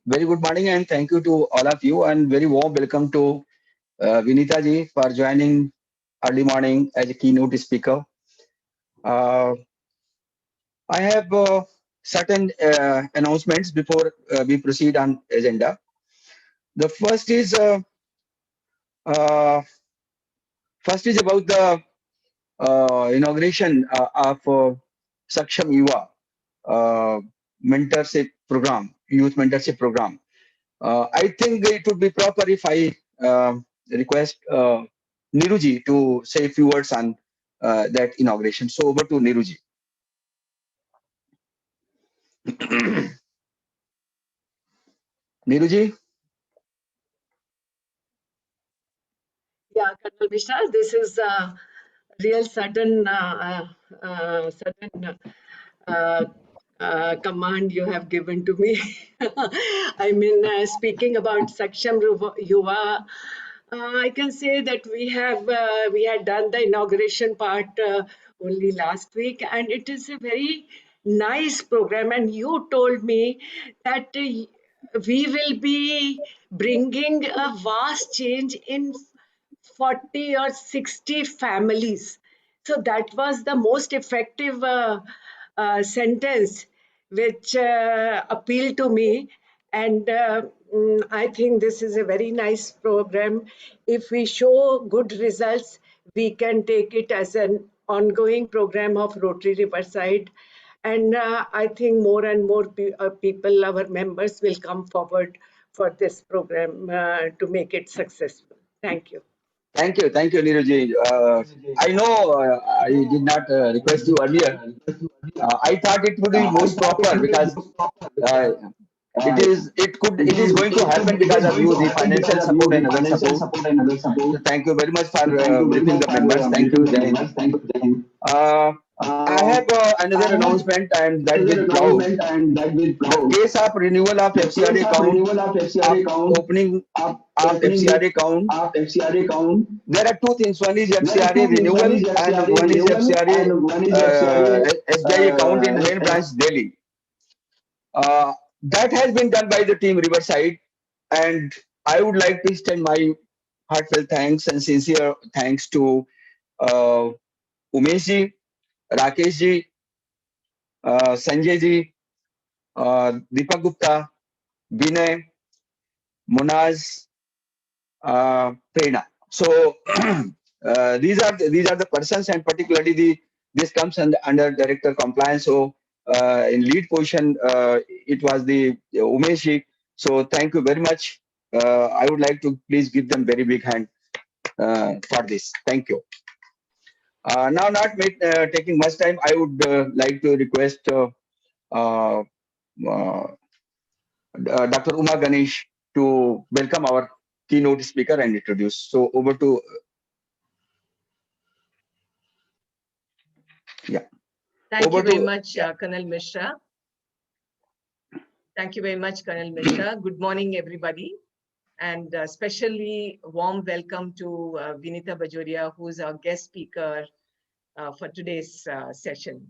Very good morning and thank you to all of you and very warm welcome to Vinita ji for joining early morning as a keynote speaker. Uh, I have certain announcements before we proceed on agenda. The uh, first is about the inauguration of Saksham Yuva mentorship program, youth mentorship program. I think it would be proper if I request Niruji to say a few words on that inauguration. So over to Niruji. Niruji? Yeah, Colonel Mishra, this is a real sudden command you have given to me. I mean, speaking about Saksham Yuva, I can say that we had done the inauguration part only last week, and it is a very nice program. And you told me that we will be bringing a vast change in 40 or 60 families. So that was the most effective sentence which appealed to me. And I think this is a very nice program. If we show good results, we can take it as an ongoing program of Rotary Riverside. And I think more and more people, our members, will come forward for this program to make it successful. Thank you. Thank you, Niruji. I know I did not request you earlier. I thought it would be most proper because uh, it is going to happen because of you, the financial support and other support. So thank you very much for briefing the members. Thank you, Jai Hind. I have another announcement and that will proud. The case of renewal of FCRA account, opening of FCRA account. There are two things. One is FCRA renewal and one is FCRA SBI account in main branch Delhi. That has been done by the team Riverside, and I would like to extend my heartfelt thanks and sincere thanks to Umesh ji, Rakesh ji, Sanjay ji, Deepak Gupta, Vinay, Munaz, Prerna. So these are the persons, and particularly this comes under director compliance. So in lead position, it was the Umesh ji. So thank you very much. I would like to please give them very big hand for this. Thank you. Now, not taking much time, I would like to request Dr. Uma Ganesh to welcome our keynote speaker and introduce. So over to Thank you very much, Colonel Mishra. Thank you very much, Colonel Mishra. Good morning, everybody. And especially warm welcome to Vinita Bajoria, who is our guest speaker for today's session.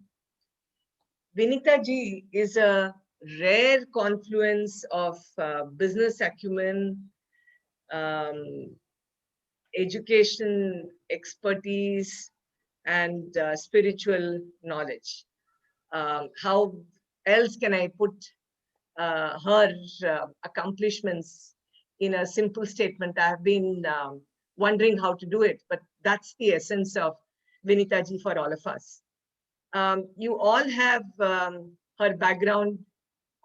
Vinita ji is a rare confluence of business acumen, education expertise, and spiritual knowledge. How else can I put her accomplishments in a simple statement? I've been wondering how to do it, but that's the essence of Vinita ji for all of us. You all have her background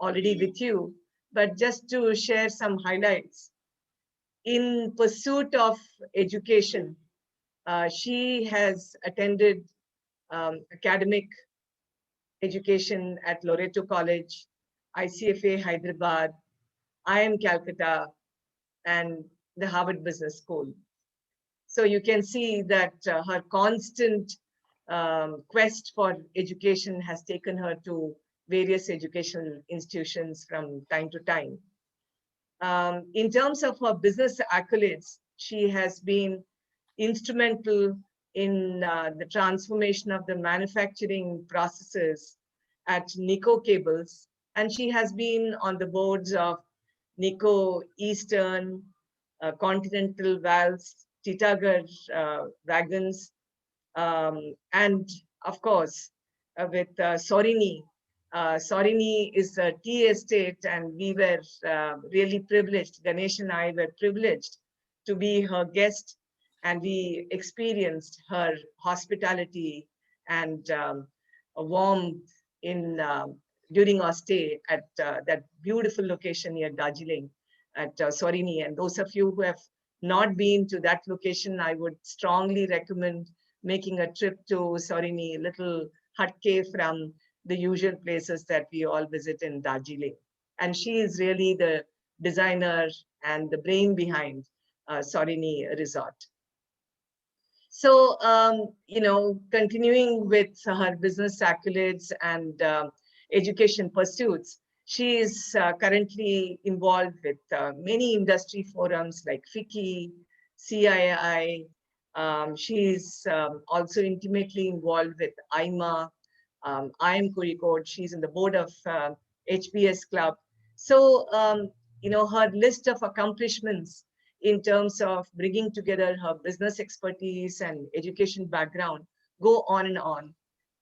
already with you, but just to share some highlights. In pursuit of education, she has attended academic education at Loreto College, ICFAI Hyderabad, IIM Calcutta, and the Harvard Business School. So you can see that her constant quest for education has taken her to various educational institutions from time to time. In terms of her business accolades, she has been instrumental in the transformation of the manufacturing processes at Nicco Cables, and she has been on the boards of Nicco Eastern, Continental Valves, Titagarh Wagons, and of course with Sourenee. Sourenee is a tea estate, and we were really privileged. Ganesh and I were privileged to be her guest, and we experienced her hospitality and a warmth in during our stay at that beautiful location near Darjeeling at Sourenee. And those of you who have not been to that location, I would strongly recommend making a trip to Sourenee, little hut cave from the usual places that we all visit in Darjeeling. And she is really the designer and the brain behind Sourenee Resort. So, continuing with her business accolades and education pursuits, she is currently involved with many industry forums like FICCI, CII. She is also intimately involved with IMA, IM Kozhikode. She's in the board of HPS Club. So, her list of accomplishments in terms of bringing together her business expertise and education background go on and on.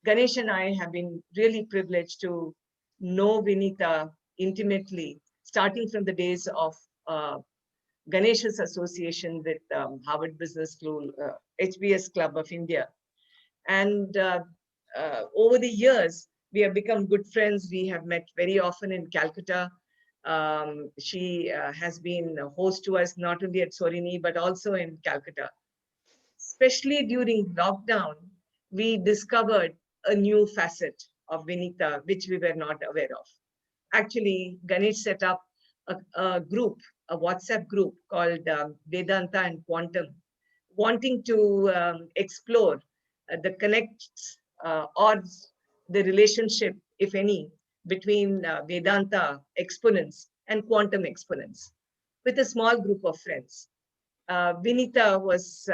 Ganesh and I have been really privileged to know Vinita intimately, starting from the days of Ganesh's association with Harvard Business School, HBS Club of India. And over the years, we have become good friends. We have met very often in Calcutta. She has been a host to us not only at Sourenee, but also in Calcutta. Especially during lockdown, we discovered a new facet of Vinita, which we were not aware of. Actually, Ganesh set up a group, a WhatsApp group called Vedanta and Quantum, wanting to explore the connects or the relationship, if any, between Vedanta exponents and quantum exponents with a small group of friends. Vinita was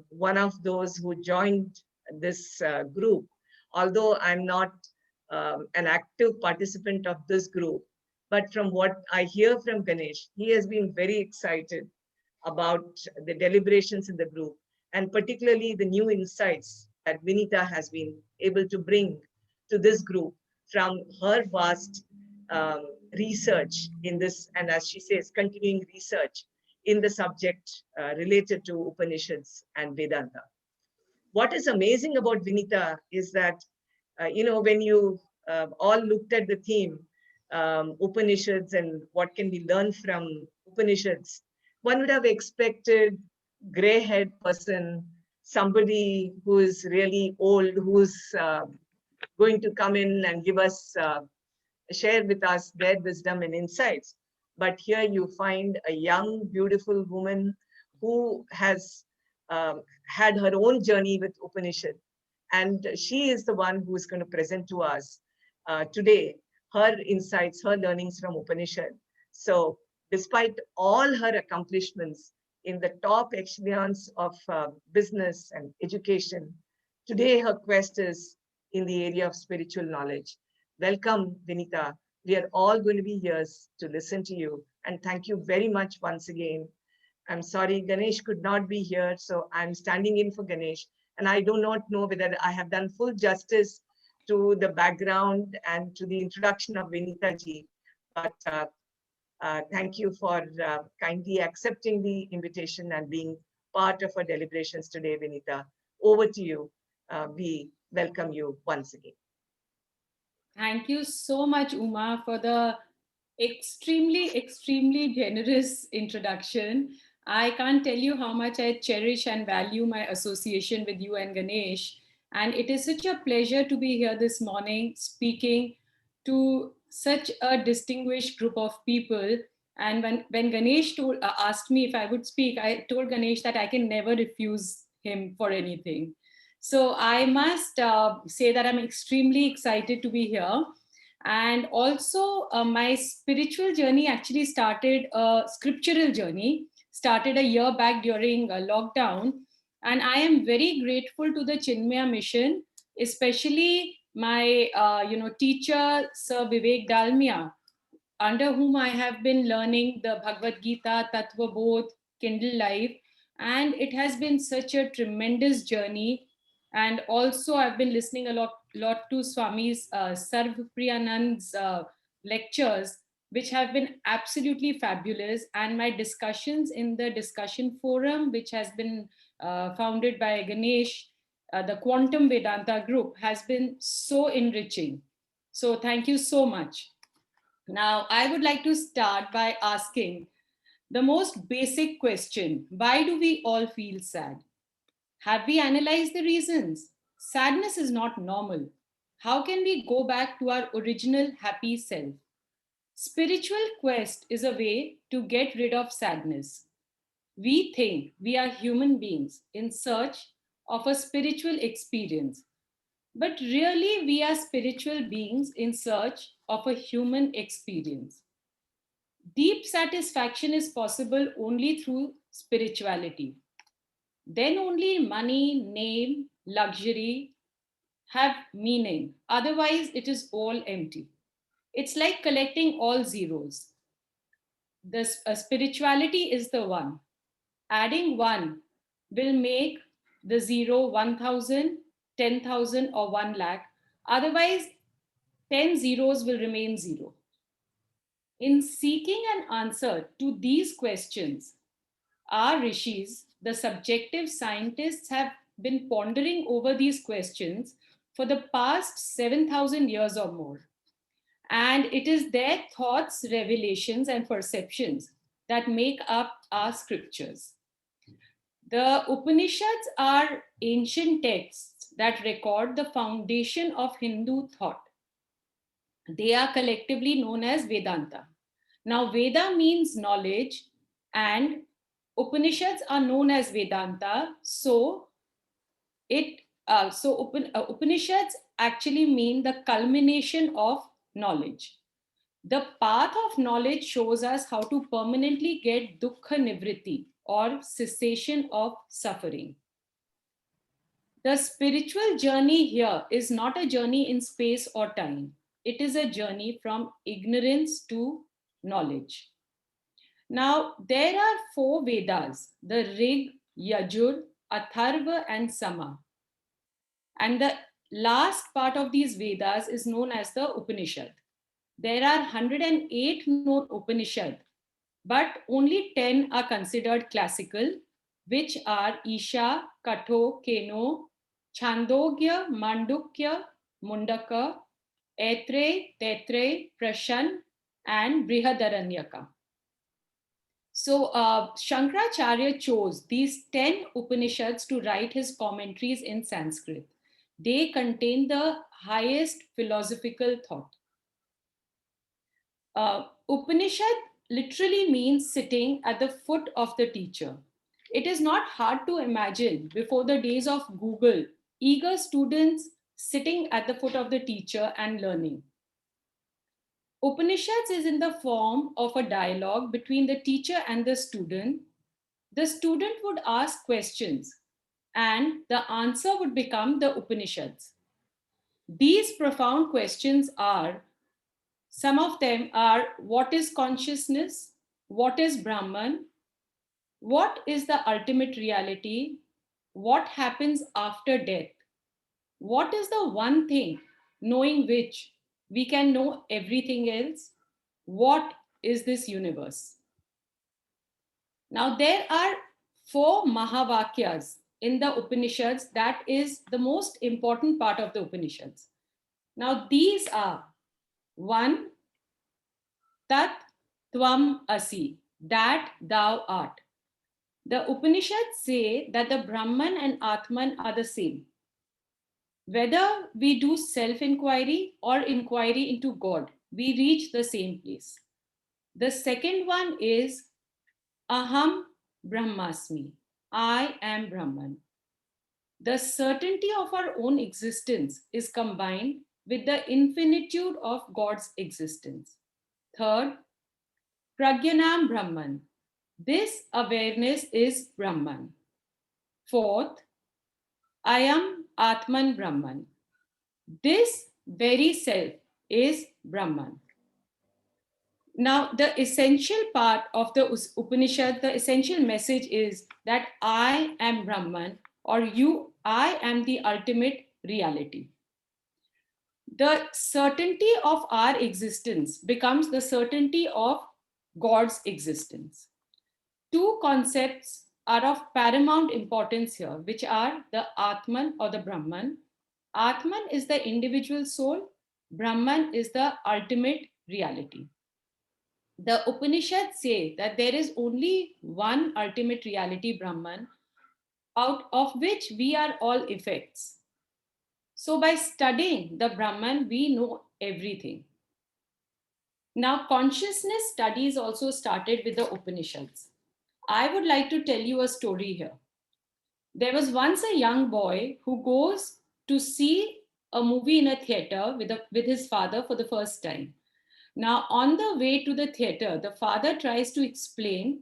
one of those who joined this group, although I'm not an active participant of this group. But from what I hear from Ganesh, he has been very excited about the deliberations in the group, and particularly the new insights that Vinita has been able to bring to this group from her vast research in this, and as she says, continuing research in the subject related to Upanishads and Vedanta. What is amazing about Vinita is that, when you all looked at the theme, Upanishads and what can we learn from Upanishads, one would have expected gray-haired person, somebody who is really old, who's going to come in and give us, share with us their wisdom and insights. But here you find a young, beautiful woman who has had her own journey with Upanishad. And she is the one who is going to present to us today her insights, her learnings from Upanishad. So despite all her accomplishments in the top echelons of business and education, today her quest is in the area of spiritual knowledge. Welcome, Vinita. We are all going to be here to listen to you. And thank you very much once again. I'm sorry, Ganesh could not be here, so I'm standing in for Ganesh. And I do not know whether I have done full justice to the background and to the introduction of Vinita ji. But thank you for kindly accepting the invitation and being part of our deliberations today, Vinita. Over to you. We welcome you once again. Thank you so much, Uma, for the extremely generous introduction. I can't tell you how much I cherish and value my association with you and Ganesh. And it is such a pleasure to be here this morning speaking to such a distinguished group of people. And when Ganesh asked me if I would speak, I told Ganesh that I can never refuse him for anything. So I must say that I'm extremely excited to be here. And also my spiritual journey actually started, a scriptural journey, started a year back during lockdown. And I am very grateful to the Chinmaya mission, especially my teacher, Sir Vivek Dalmia, under whom I have been learning the Bhagavad Gita, Tattva Bodh, Kindle Life, and it has been such a tremendous journey. And also, I've been listening a lot to Swami's Sarv Priyanand's lectures, which have been absolutely fabulous. And my discussions in the discussion forum, which has been founded by Ganesh, the Quantum Vedanta group, has been so enriching. So, thank you so much. Now, I would like to start by asking the most basic question: why do we all feel sad? Have we analyzed the reasons? Sadness is not normal. How can we go back to our original happy self? Spiritual quest is a way to get rid of sadness. We think we are human beings in search of a spiritual experience, but really we are spiritual beings in search of a human experience. Deep satisfaction is possible only through spirituality. Then only money, name, luxury have meaning. Otherwise, it is all empty. It's like collecting all zeros. This spirituality is the one. Adding one will make the zero 1,000, 10,000, or 1 lakh. Otherwise, 10 zeros will remain zero. In seeking an answer to these questions, our rishis, the subjective scientists, have been pondering over these questions for the past 7,000 years or more. And it is their thoughts, revelations, and perceptions that make up our scriptures. The Upanishads are ancient texts that record the foundation of Hindu thought. They are collectively known as Vedanta. Now, Veda means knowledge, and Upanishads are known as Vedanta. So, Upanishads actually mean the culmination of knowledge. The path of knowledge shows us how to permanently get dukkha nivritti, or cessation of suffering. The spiritual journey here is not a journey in space or time. It is a journey from ignorance to knowledge. Now, there are 4 Vedas: the Rig, Yajur, Atharva, and Sama. And the last part of these Vedas is known as the Upanishad. There are 108 known Upanishads, but only 10 are considered classical, which are Isha, Katho, Keno, Chandogya, Mandukya, Mundaka, Aitreya, Taittiriya, Prashan, and Brihadaranyaka. So Shankaracharya chose these 10 Upanishads to write his commentaries in Sanskrit. They contain the highest philosophical thought. Upanishad literally means sitting at the foot of the teacher. It is not hard to imagine, before the days of Google, eager students sitting at the foot of the teacher and learning. Upanishads is in the form of a dialogue between the teacher and the student. The student would ask questions and the answer would become the Upanishads. These profound questions are, some of them are: what is consciousness? What is Brahman? What is the ultimate reality? What happens after death? What is the one thing knowing which we can know everything else? What is this universe? Now, there are 4 Mahavakyas in the Upanishads. That is the most important part of the Upanishads. Now, these are: 1, Tat Tvam Asi, that thou art. The Upanishads say that the Brahman and Atman are the same. Whether we do self-inquiry or inquiry into God, we reach the same place. The second one is Aham Brahmasmi, I am Brahman. The certainty of our own existence is combined with the infinitude of God's existence. Third, Pragyanam Brahman. This awareness is Brahman. Fourth, I am Atman Brahman. This very self is Brahman. Now, the essential part of the Upanishad, the essential message is that I am Brahman, or I am the ultimate reality. The certainty of our existence becomes the certainty of God's existence. Two concepts are of paramount importance here, which are the Atman or the Brahman. Atman is the individual soul, Brahman is the ultimate reality. The Upanishads say that there is only one ultimate reality, Brahman, out of which we are all effects. So, by studying the Brahman, we know everything. Now, consciousness studies also started with the Upanishads. I would like to tell you a story here. There was once a young boy who goes to see a movie in a theater with his father for the first time. Now, on the way to the theater, the father tries to explain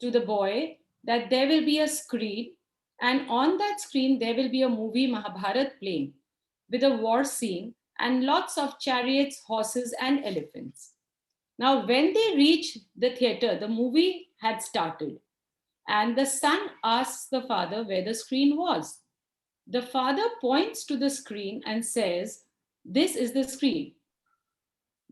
to the boy that there will be a screen, and on that screen, there will be a movie Mahabharat playing with a war scene and lots of chariots, horses, and elephants. Now, when they reach the theater, the movie had started, and the son asks the father where the screen was. The father points to the screen and says, "This is the screen."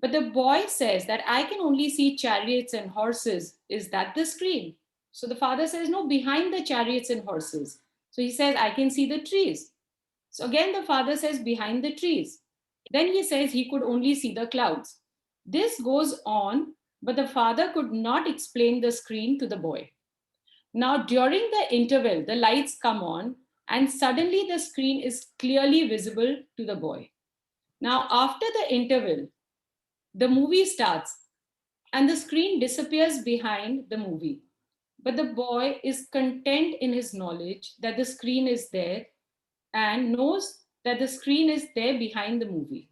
But the boy says that I can only see chariots and horses. Is that the screen? So the father says, no, behind the chariots and horses. So he says, I can see the trees. So again, the father says, behind the trees. Then he says he could only see the clouds. This goes on, but the father could not explain the screen to the boy. Now, during the interval, the lights come on, and suddenly the screen is clearly visible to the boy. Now, after the interval, the movie starts and the screen disappears behind the movie. But the boy is content in his knowledge that the screen is there and knows that the screen is there behind the movie.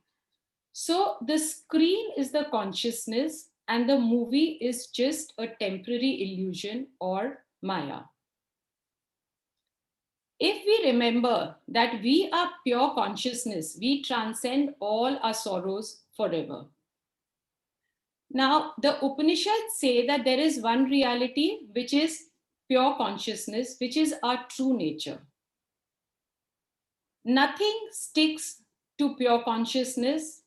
So the screen is the consciousness and the movie is just a temporary illusion or Maya. If we remember that we are pure consciousness, we transcend all our sorrows forever. Now, the Upanishads say that there is one reality, which is pure consciousness, which is our true nature. Nothing sticks to pure consciousness.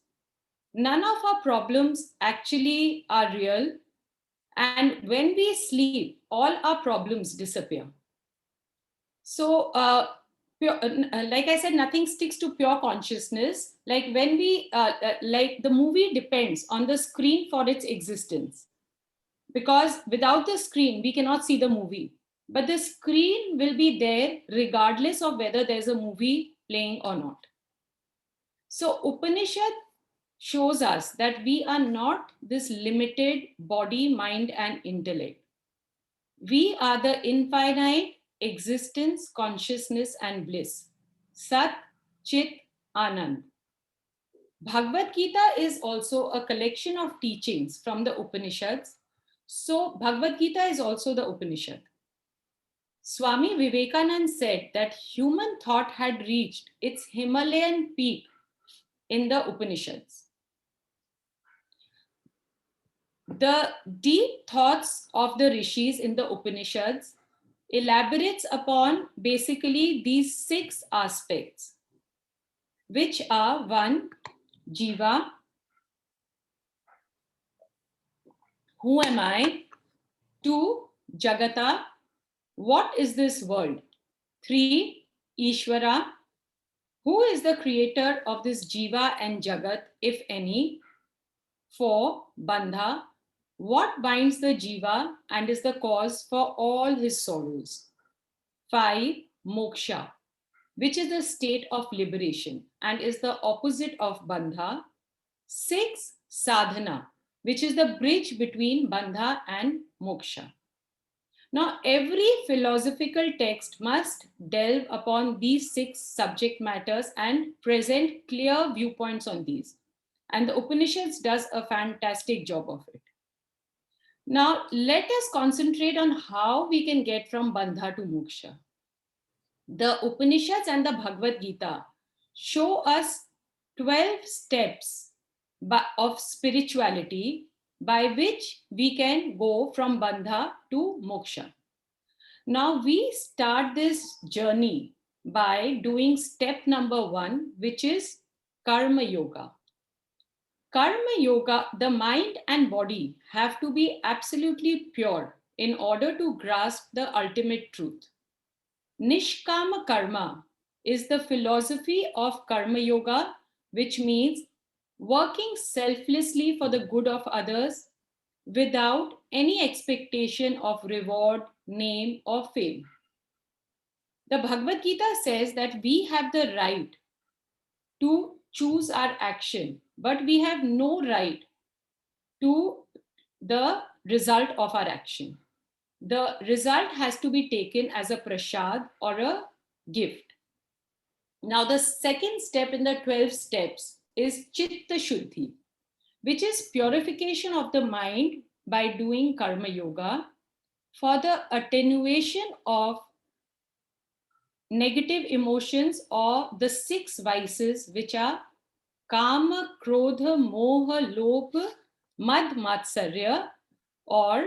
None of our problems actually are real. And when we sleep, all our problems disappear. So, like I said, nothing sticks to pure consciousness. Like when like the movie depends on the screen for its existence. Because without the screen, we cannot see the movie. But the screen will be there regardless of whether there's a movie playing or not. So Upanishad shows us that we are not this limited body, mind, and intellect. We are the infinite existence, consciousness, and bliss. Sat, Chit, Anand. Bhagavad Gita is also a collection of teachings from the Upanishads. So Bhagavad Gita is also the Upanishad. Swami Vivekananda said that human thought had reached its Himalayan peak in the Upanishads. The deep thoughts of the rishis in the Upanishads elaborates upon basically these 6 aspects, which are 1, Jiva, who am I? 2, Jagata, what is this world? 3, Ishvara, who is the creator of this Jiva and Jagat, if any? 4, Bandha, what binds the Jiva and is the cause for all his sorrows? 5, Moksha, which is the state of liberation and is the opposite of Bandha. 6, Sadhana, which is the bridge between Bandha and Moksha. Now, every philosophical text must delve upon these 6 subject matters and present clear viewpoints on these. And the Upanishads does a fantastic job of it. Now, let us concentrate on how we can get from Bandha to Moksha. The Upanishads and the Bhagavad Gita show us 12 steps of spirituality by which we can go from bandha to moksha. Now we start this journey by doing step number 1, which is karma yoga. Karma yoga, the mind and body have to be absolutely pure in order to grasp the ultimate truth. Nishkama karma is the philosophy of karma yoga, which means working selflessly for the good of others without any expectation of reward, name, or fame. The Bhagavad Gita says that we have the right to choose our action, but we have no right to the result of our action. The result has to be taken as a prasad or a gift. Now, the second step in the 12 steps is Chittashruthi, which is purification of the mind by doing karma yoga for the attenuation of negative emotions or the 6 vices, which are kama, krodha, moha, lobha, mad, matsarya, or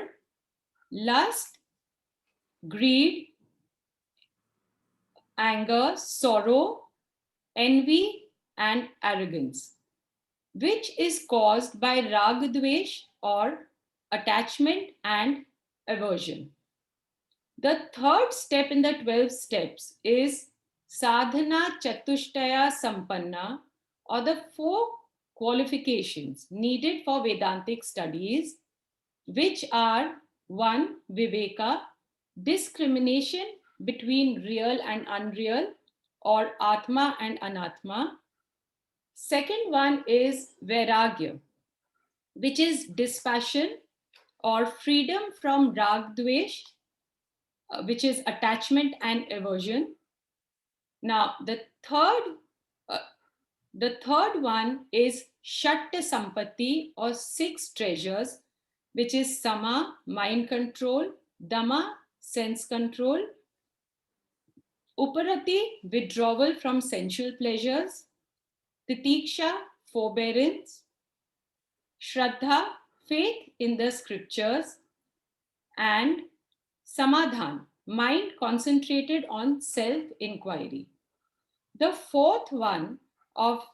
lust, greed, anger, sorrow, envy, and arrogance, which is caused by ragadvesh or attachment and aversion. The third step in the 12 steps is sadhana chatushtaya sampanna, or the 4 qualifications needed for Vedantic studies, which are 1. Viveka, discrimination between real and unreal, or Atma and Anatma. Second one is Vairagya, which is dispassion or freedom from Rag Dvesh, which is attachment and aversion. Now, the third one is Shatta Sampatti, or 6 treasures, which is Sama, mind control, Dama, sense control, Uparati, withdrawal from sensual pleasures, Titiksha, forbearance, Shraddha, faith in the scriptures, and Samadhan, mind concentrated on self-inquiry. The fourth one of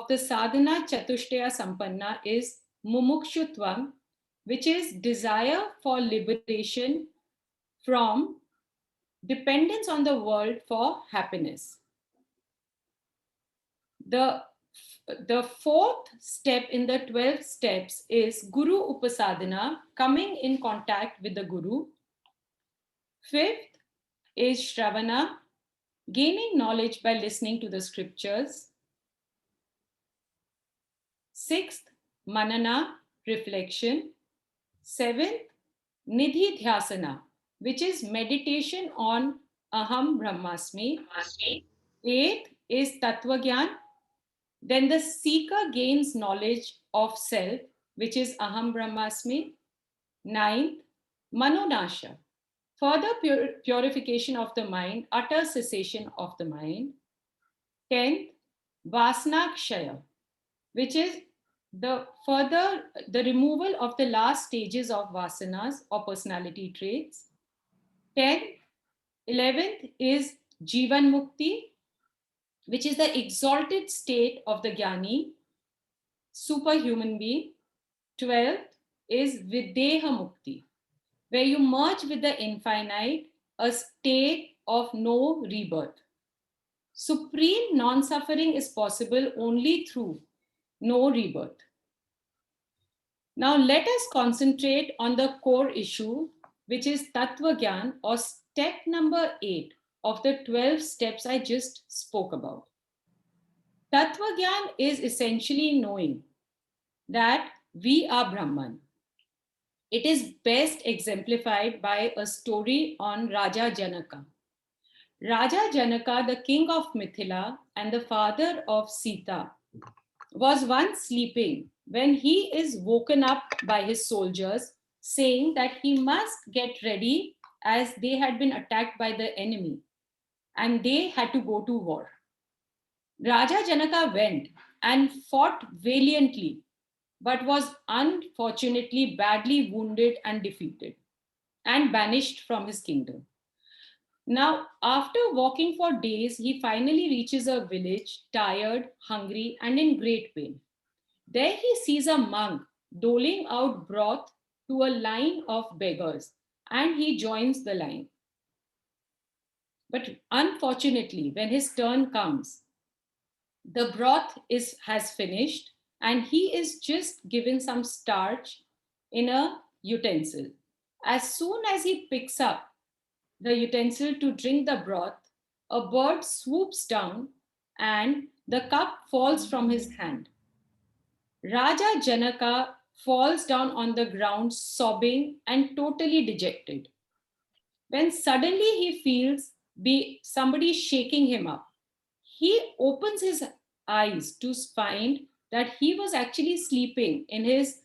the sadhana chatushtaya sampanna is mumukshutvam, which is desire for liberation from dependence on the world for happiness. The fourth step in the 12 steps is Guru Upasadana, coming in contact with the Guru. Fifth is Shravana, gaining knowledge by listening to the scriptures. Sixth, Manana, reflection. Seventh, Nidhi Dhyasana, which is meditation on Aham Brahmasmi. Eighth is Tattva Gyan. Then the seeker gains knowledge of self, which is Aham Brahmasmi. Ninth, Manonasha, further purification of the mind, utter cessation of the mind. 10th, Vasnakshaya, which is the removal of the last stages of vasanas or personality traits. 10th, 11th is Jivan Mukti, which is the exalted state of the Jnani, superhuman being. 12th is Videha Mukti, where you merge with the infinite, a state of no rebirth. Supreme non-suffering is possible only through no rebirth. Now let us concentrate on the core issue, which is Tattva Gyan, or step number 8 of the 12 steps I just spoke about. Tattva Gyan is essentially knowing that we are Brahman. It is best exemplified by a story on Raja Janaka. Raja Janaka, the king of Mithila and the father of Sita, was once sleeping when he is woken up by his soldiers saying that he must get ready as they had been attacked by the enemy and they had to go to war. Raja Janaka went and fought valiantly but was unfortunately badly wounded and defeated and banished from his kingdom. Now, after walking for days, he finally reaches a village, tired, hungry, and in great pain. There he sees a monk doling out broth to a line of beggars, and he joins the line. But unfortunately, when his turn comes, the broth has finished, and he is just given some starch in a utensil. As soon as he picks up the utensil to drink the broth, a bird swoops down and the cup falls from his hand. Raja Janaka falls down on the ground, sobbing and totally dejected. When suddenly he feels somebody shaking him up, he opens his eyes to find that he was actually sleeping in his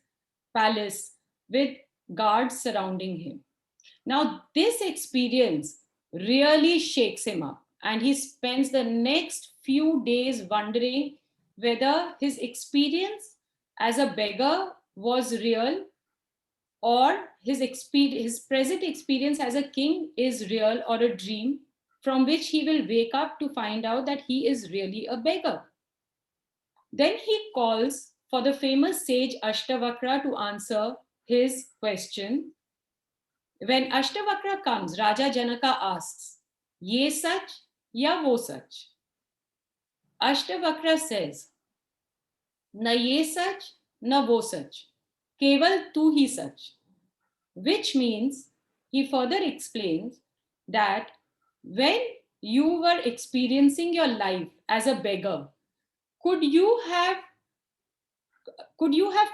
palace with guards surrounding him. Now, this experience really shakes him up, and he spends the next few days wondering whether his experience as a beggar was real, or his present experience as a king is real or a dream from which he will wake up to find out that he is really a beggar. Then he calls for the famous sage Ashtavakra to answer his question. When Ashtavakra comes, Raja Janaka asks, Ye sach ya wo sach? Ashtavakra says, Na ye sach, na wo sach. Keval tu hi sach. Which means, he further explains that when you were experiencing your life as a beggar, could you have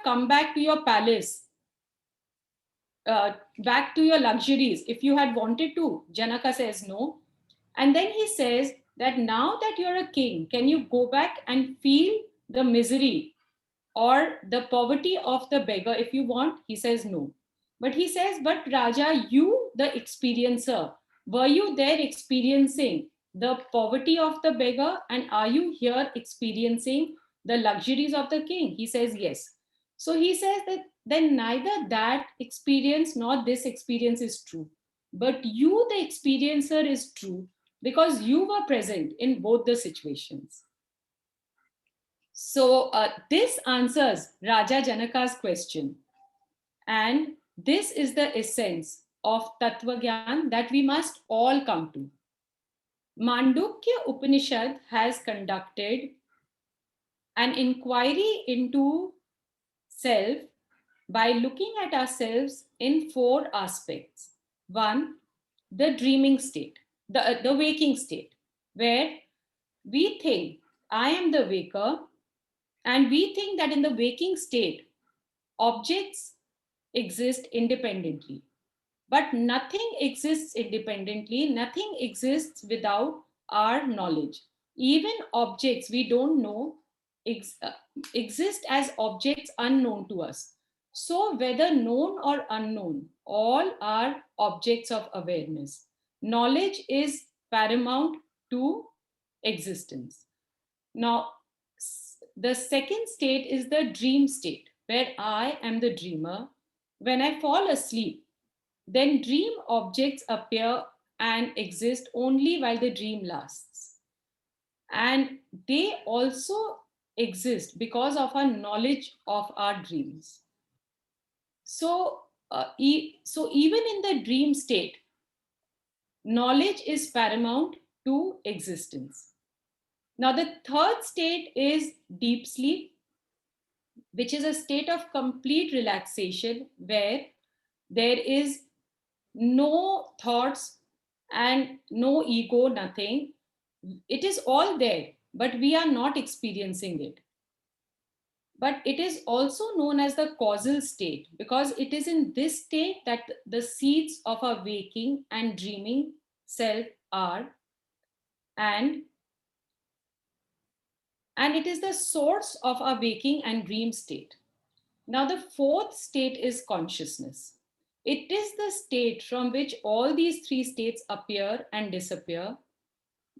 come back to your palace, back to your luxuries if you had wanted to? Janaka says no. And then he says that now that you're a king, can you go back and feel the misery or the poverty of the beggar if you want? He says no. But he says, but Raja, you, the experiencer, were you there experiencing the poverty of the beggar? And are you here experiencing the luxuries of the king? He says, yes. So he says that then neither that experience nor this experience is true. But you, the experiencer, is true because you were present in both the situations. So this answers Raja Janaka's question. And this is the essence of Tattva Gyan that we must all come to. Mandukya Upanishad has conducted an inquiry into self by looking at ourselves in 4 aspects. 1, the dreaming state, the waking state, where we think I am the waker, and we think that in the waking state, objects exist independently. But nothing exists independently, nothing exists without our knowledge. Even objects we don't know exist as objects unknown to us. So, whether known or unknown, all are objects of awareness. Knowledge is paramount to existence. Now, the second state is the dream state, where I am the dreamer. When I fall asleep, then dream objects appear and exist only while the dream lasts. And they also exist because of our knowledge of our dreams. So, even in the dream state, knowledge is paramount to existence. Now, the third state is deep sleep, which is a state of complete relaxation where there is no thoughts and no ego, nothing. It is all there, but we are not experiencing it. But it is also known as the causal state because it is in this state that the seeds of our waking and dreaming self are, and it is the source of our waking and dream state. Now, the fourth state is consciousness. It is the state from which all these 3 states appear and disappear,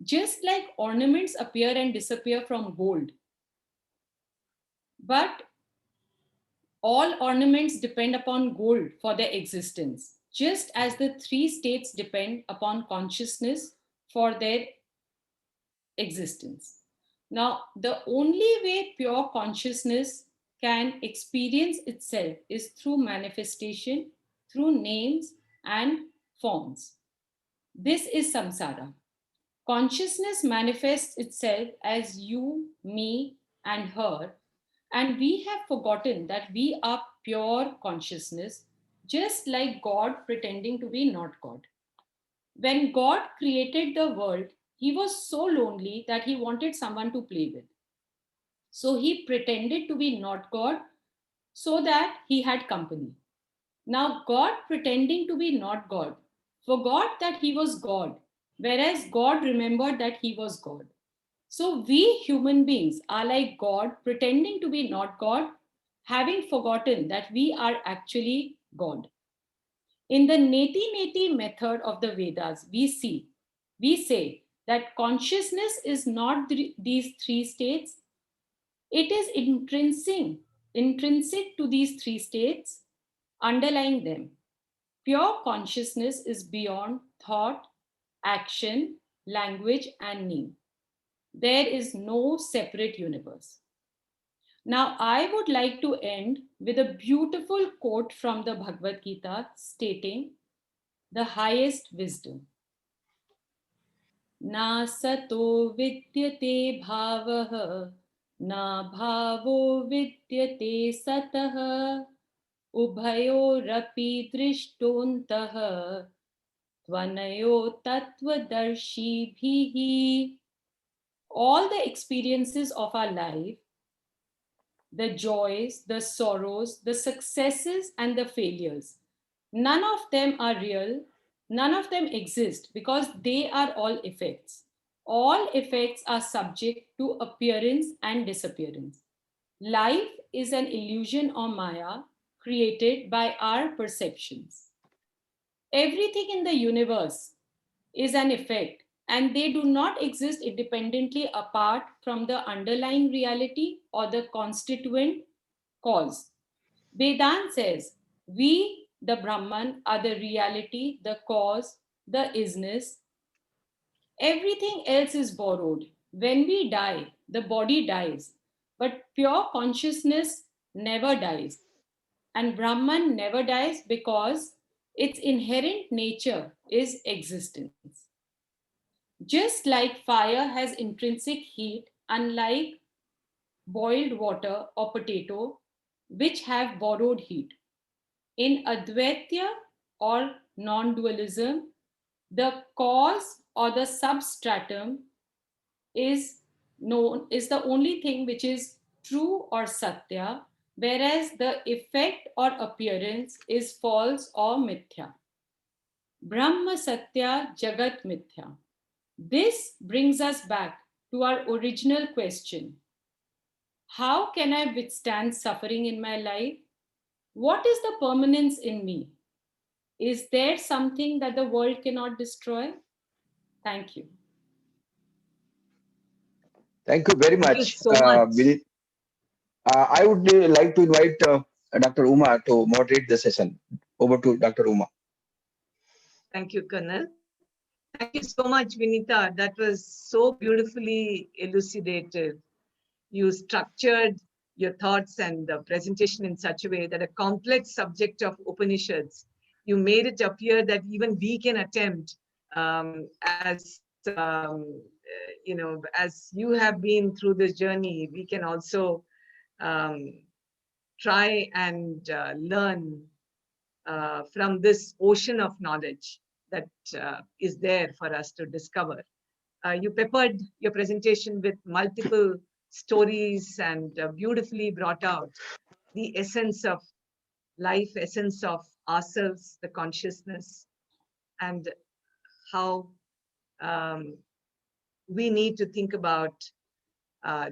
just like ornaments appear and disappear from gold. But All ornaments depend upon gold for their existence, just as the three states depend upon consciousness for their existence. Now, the only way pure consciousness can experience itself is through manifestation, through names and forms. This is samsara. Consciousness manifests itself as you, me, and her, and we have forgotten that we are pure consciousness, just like God pretending to be not God. When God created the world, he was so lonely that he wanted someone to play with. So he pretended to be not God so that he had company. Now, God pretending to be not God forgot that he was God, whereas God remembered that he was God. So we human beings are like God pretending to be not God, having forgotten that we are actually God. In the neti-neti method of the Vedas, we say that consciousness is not these three states. It is intrinsic to these three states, underlying them. Pure consciousness is beyond thought, action, language, and name. There is no separate universe. Now, I would like to end with a beautiful quote from the Bhagavad Gita stating the highest wisdom. Na sato vidyate bhavaha, na bhavo vidyate satah, ubhayorapi drishtontah, tvanayo tattvadarshibhihi. All the experiences of our life, the joys, the sorrows, the successes, and the failures, none of them are real, none of them exist because they are all effects. All effects are subject to appearance and disappearance. Life is an illusion or maya created by our perceptions. Everything in the universe is an effect, and they do not exist independently apart from the underlying reality or the constituent cause. Vedanta says we, the Brahman, are the reality, the cause, the isness. Everything else is borrowed. When we die, the body dies, but pure consciousness never dies. And Brahman never dies because its inherent nature is existence. Just like fire has intrinsic heat, unlike boiled water or potato, which have borrowed heat. In Advaita or non dualism, the cause or the substratum is the only thing which is true or satya, whereas the effect or appearance is false or mithya. Brahma Satya Jagat Mithya. This brings us back to our original question. How can I withstand suffering in my life? What is the permanence in me? Is there something that the world cannot destroy? Thank you. Thank you very Thank you much, so much. I would like to invite Dr. Uma to moderate the session. Over to Dr. Uma. Thank you, Colonel. Thank you so much, Vinita. That was so beautifully elucidated. You structured your thoughts and the presentation in such a way that a complex subject of Upanishads, you made it appear that even we can attempt as as you have been through this journey, we can also try and learn from this ocean of knowledge that is there for us to discover. You peppered your presentation with multiple stories and beautifully brought out the essence of life, essence of ourselves, the consciousness, and how we need to think about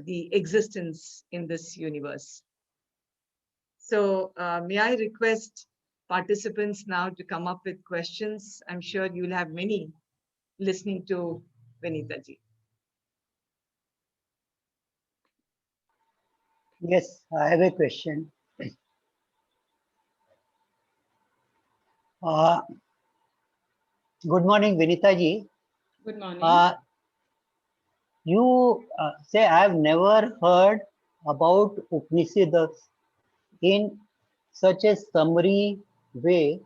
the existence in this universe. So may I request participants now to come up with questions? I'm sure you'll have many listening to Vinita ji. Yes, I have a question. Uh, Good morning, Vinita ji. Good morning. You say I've never heard about Upanishads in such a summary way,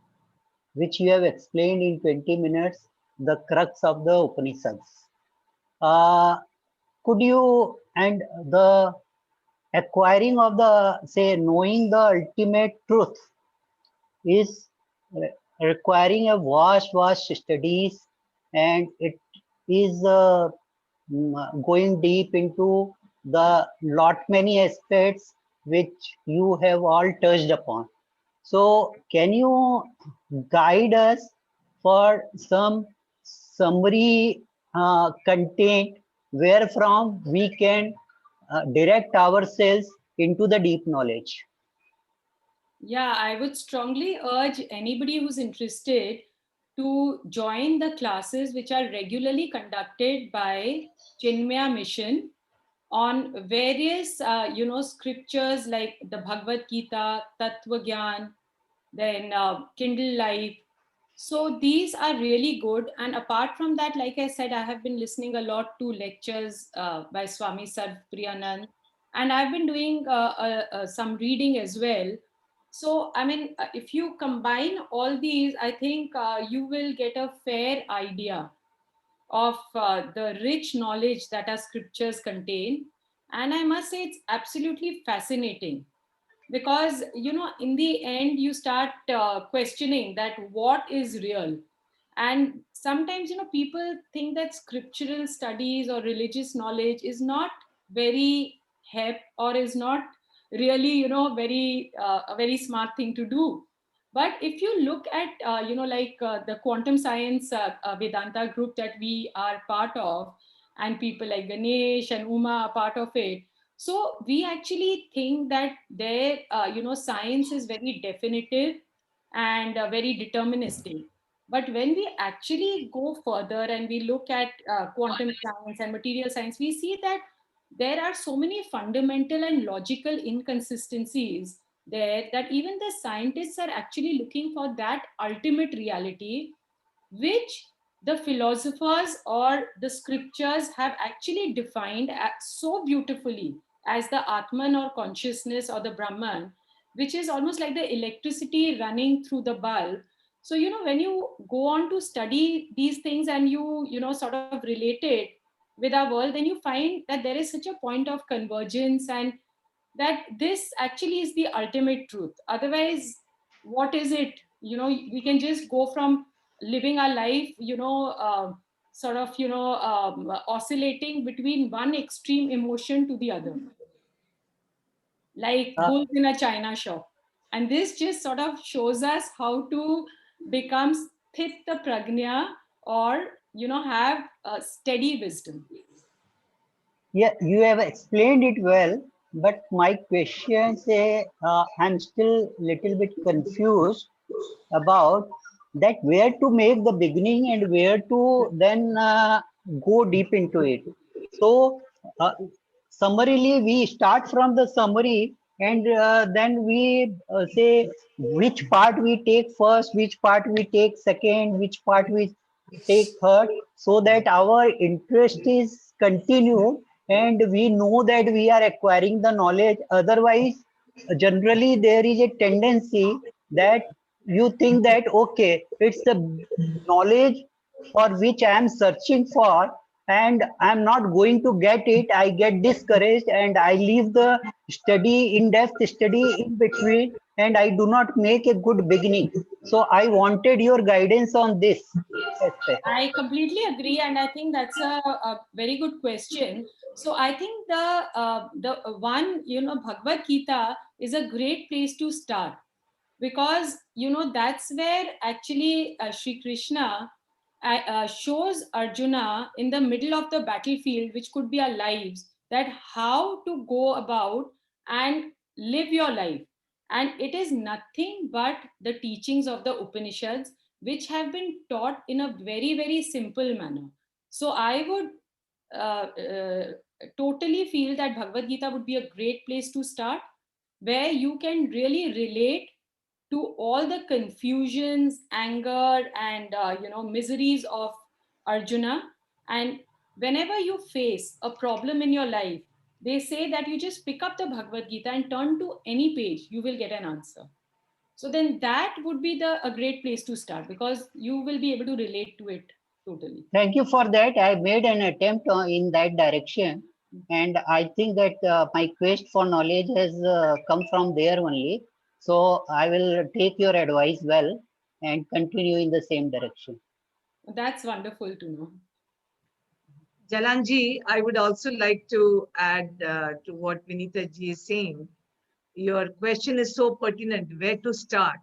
which you have explained in 20 minutes, the crux of the Upanishads. Could you, and the acquiring of the, say, knowing the ultimate truth is requiring a vast studies, and it is going deep into the lot many aspects which you have all touched upon. So can you guide us for some summary content where from we can direct ourselves into the deep knowledge? Yeah, I would strongly urge anybody who's interested to join the classes which are regularly conducted by Chinmaya Mission on various, scriptures like the Bhagavad Gita, Tattva Gyan, then Kindle Life. So these are really good. And apart from that, like I said, I have been listening a lot to lectures by Swami Sarv Priyanand, and I've been doing some reading as well. So, I mean, if you combine all these, I think you will get a fair idea of the rich knowledge that our scriptures contain. And I must say, it's absolutely fascinating because, in the end, you start questioning that what is real. And sometimes, people think that scriptural studies or religious knowledge is not very hep or is not really, very a very smart thing to do. But if you look at, like the quantum science Vedanta group that we are part of, and people like Ganesh and Uma are part of it, so we actually think that their, science is very definitive and very deterministic. But when we actually go further and we look at quantum science and material science, we see that there are so many fundamental and logical inconsistencies there that even the scientists are actually looking for that ultimate reality, which the philosophers or the scriptures have actually defined so beautifully as the Atman or consciousness or the Brahman, which is almost like the electricity running through the bulb. So, when you go on to study these things and you sort of relate it with our world, then you find that there is such a point of convergence and that this actually is the ultimate truth. Otherwise, what is it? We can just go from living our life, sort of, oscillating between one extreme emotion to the other, like Uh, bulls in a china shop. And this just sort of shows us how to become sthita pragnya, or have a steady wisdom. Yeah, you have explained it well, but my question say I'm still little bit confused about that where to make the beginning and where to then go deep into it. So summarily we start from the summary, and then we say which part we take first, which part we take second, which part we take third, so that our interest is continued and we know that we are acquiring the knowledge. Otherwise, generally there is a tendency that you think that okay, it's the knowledge for which I am searching for, and I'm not going to get it. I get discouraged and I leave the study, in-depth study in between, and I do not make a good beginning. So I wanted your guidance on this aspect. I completely agree, and I think that's a very good question. So I think the one, Bhagavad Gita is a great place to start, because that's where actually Sri Krishna shows Arjuna in the middle of the battlefield, which could be our lives, that how to go about and live your life. And it is nothing but the teachings of the Upanishads, which have been taught in a very, very simple manner. So I would totally feel that Bhagavad Gita would be a great place to start, where you can really relate to all the confusions, anger, and miseries of Arjuna. And whenever you face a problem in your life, they say that you just pick up the Bhagavad Gita and turn to any page, you will get an answer. So then that would be a great place to start, because you will be able to relate to it totally. Thank you for that. I made an attempt in that direction, and I think that my quest for knowledge has come from there only. So I will take your advice well and continue in the same direction. That's wonderful to know. Jalanji, I would also like to add to what Vinita ji is saying. Your question is so pertinent, where to start?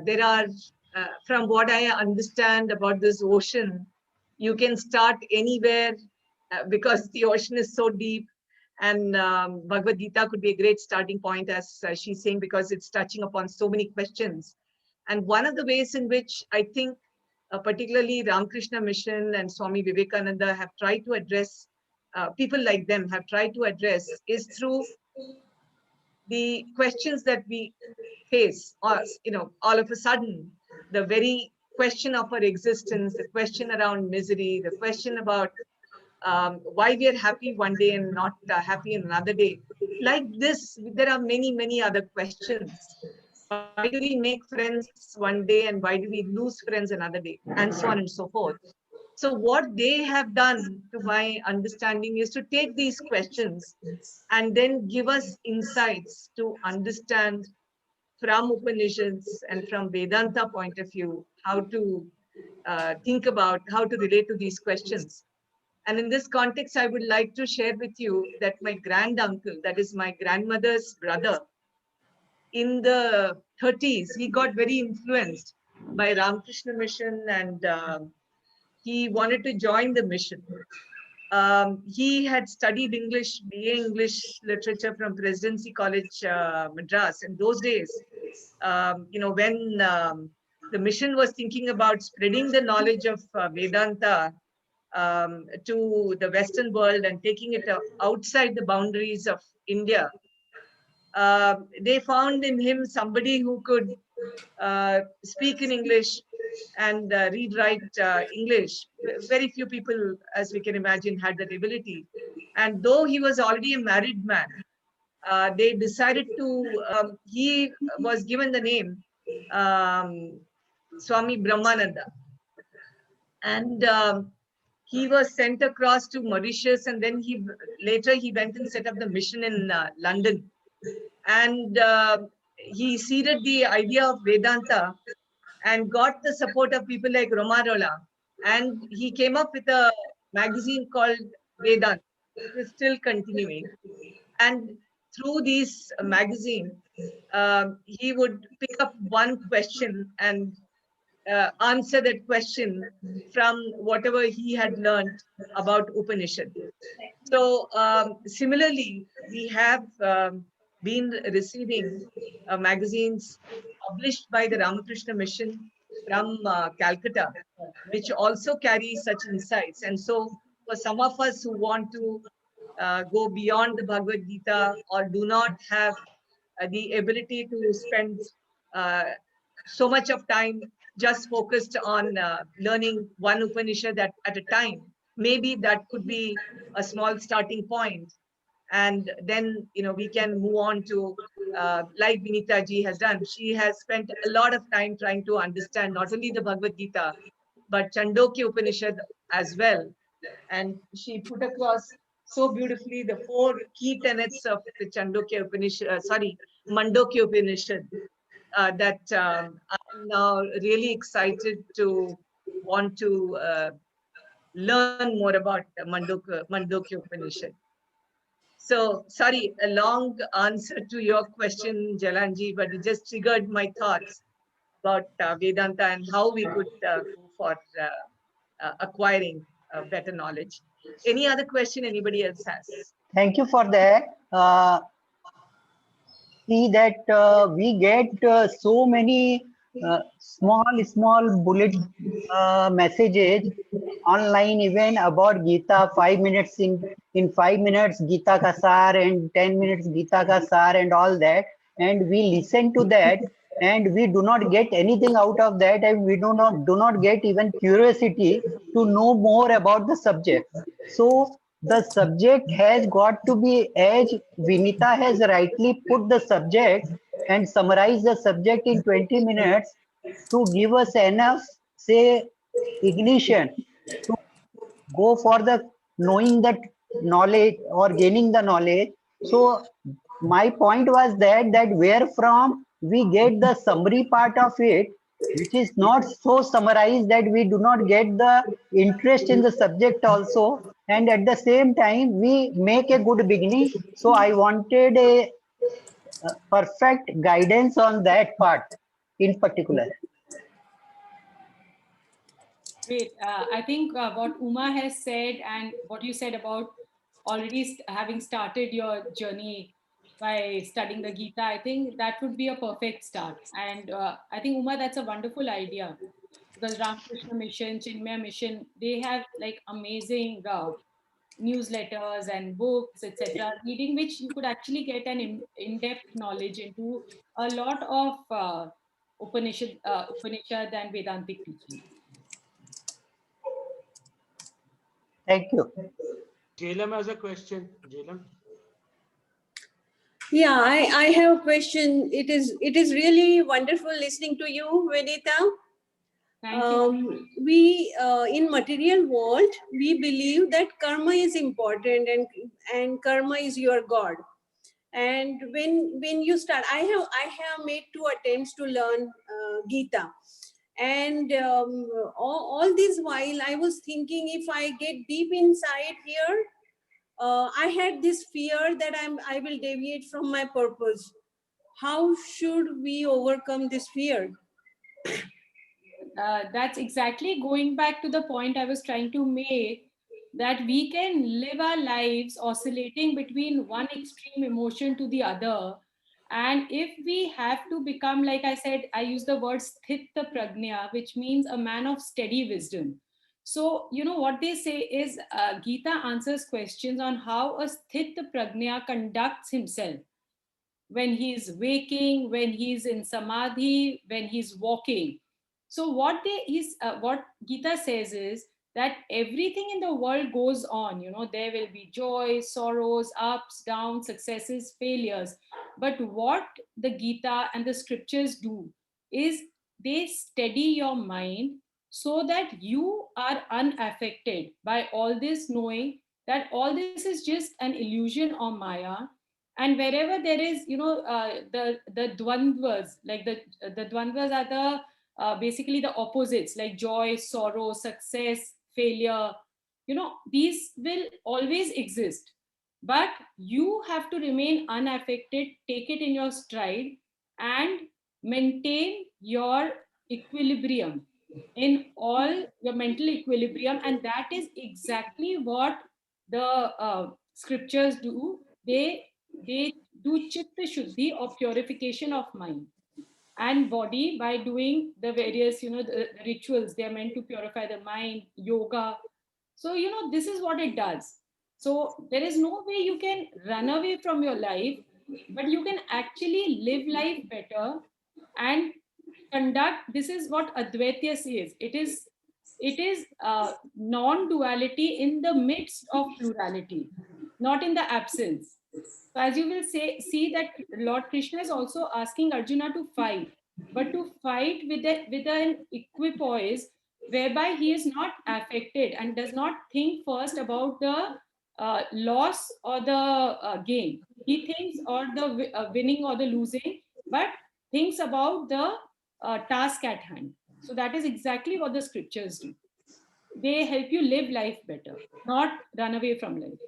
There are, from what I understand about this ocean, you can start anywhere because the ocean is so deep, and Bhagavad Gita could be a great starting point, as she's saying, because it's touching upon so many questions. And one of the ways in which I think particularly Ramakrishna Mission and Swami Vivekananda have tried to address, people like them have tried to address, is through the questions that we face, or all of a sudden, the very question of our existence, the question around misery, the question about why we are happy one day and not happy in another day. Like this, there are many other questions. Why do we make friends one day and why do we lose friends another day, and so on and so forth. So what they have done, to my understanding, is to take these questions and then give us insights to understand from Upanishads and from Vedanta point of view, how to think about how to relate to these questions. And in this context, I would like to share with you that my granduncle, that is my grandmother's brother, in the 30s, he got very influenced by Ramakrishna Mission, and he wanted to join the mission. He had studied English, BA English literature from Presidency College, Madras. In those days, when the mission was thinking about spreading the knowledge of Vedanta to the Western world and taking it outside the boundaries of India, they found in him somebody who could speak in English and read, write English. Very few people, as we can imagine, had that ability. And though he was already a married man, they decided to, he was given the name Swami Brahmananda. And he was sent across to Mauritius, and then later he went and set up the mission in London. And he seeded the idea of Vedanta and got the support of people like Romarola. And he came up with a magazine called Vedanta, which is still continuing. And through these magazine, he would pick up one question and answer that question from whatever he had learned about Upanishad. So similarly, we have been receiving magazines published by the Ramakrishna Mission from Calcutta, which also carry such insights. And so for some of us who want to go beyond the Bhagavad Gita, or do not have the ability to spend so much of time just focused on learning one Upanishad at a time, maybe that could be a small starting point. And then, we can move on to, like Vinita ji has done. She has spent a lot of time trying to understand not only the Bhagavad Gita, but Chandogya Upanishad as well. And she put across so beautifully the 4 key tenets of the Chandogya Upanishad, Mandokya Upanishad, that I'm now really excited to want to learn more about Mandokya Upanishad. So, sorry, a long answer to your question, Jalanji, but it just triggered my thoughts about Vedanta and how we could go for acquiring better knowledge. Any other question anybody else has? Thank you for that. See that we get so many small bullet messages online, even about Gita. 5 minutes in 5 minutes Gita ka saar, and 10 minutes Gita ka saar, and all that. And we listen to that, and we do not get anything out of that, and we do not get even curiosity to know more about the subject. So the subject has got to be, as Vinita has rightly put the subject and summarized the subject in 20 minutes, to give us enough, say, ignition to go for the knowing that knowledge or gaining the knowledge. So my point was that where from we get the summary part of it, which is not so summarized that we do not get the interest in the subject also, and at the same time we make a good beginning. So I wanted a perfect guidance on that part in particular. Great. I think what Uma has said and what you said about already having started your journey by studying the Gita, I think that would be a perfect start. And I think, Uma, that's a wonderful idea, because Ramakrishna Mission, Chinmaya Mission, they have like amazing newsletters and books, etc., reading which you could actually get an in-depth knowledge into a lot of Upanishad and Vedantic teachings. Thank you. Jailam has a question. Jailam. Yeah, I have a question. It is really wonderful listening to you, Vinita. Thank you. We in material world we believe that karma is important, and karma is your god. And when you start, I have made 2 attempts to learn Gita, and all this while I was thinking, if I get deep inside here, I had this fear that I will deviate from my purpose. How should we overcome this fear? That's exactly going back to the point I was trying to make, that we can live our lives oscillating between one extreme emotion to the other. And if we have to become, like I said, I use the word sthita prajna, which means a man of steady wisdom. So, you know, what they say is Gita answers questions on how a sthita prajna conducts himself when he's waking, when he's in samadhi, when he's walking. So what Gita says is that everything in the world goes on. You know, there will be joy, sorrows, ups, downs, successes, failures. But what the Gita and the scriptures do is they steady your mind so that you are unaffected by all this, knowing that all this is just an illusion or maya. And wherever there is, you know, the dvandvas, like the dvandvas are the basically the opposites, like joy, sorrow, success, failure, you know, these will always exist, but you have to remain unaffected, take it in your stride, and maintain your equilibrium in all your mental equilibrium. And that is exactly what the scriptures do. They do chitta shuddhi, or purification of mind and body, by doing the various, you know, the rituals. They are meant to purify the mind, yoga. So, you know, this is what it does. So there is no way you can run away from your life, but you can actually live life better and conduct. This is what Advaita says. It is non-duality in the midst of plurality, not in the absence. So as you will see that Lord Krishna is also asking Arjuna to fight, but to fight with an equipoise whereby he is not affected and does not think first about the loss or the gain. He thinks or the winning or the losing, but thinks about the task at hand. So that is exactly what the scriptures do. They help you live life better, not run away from life.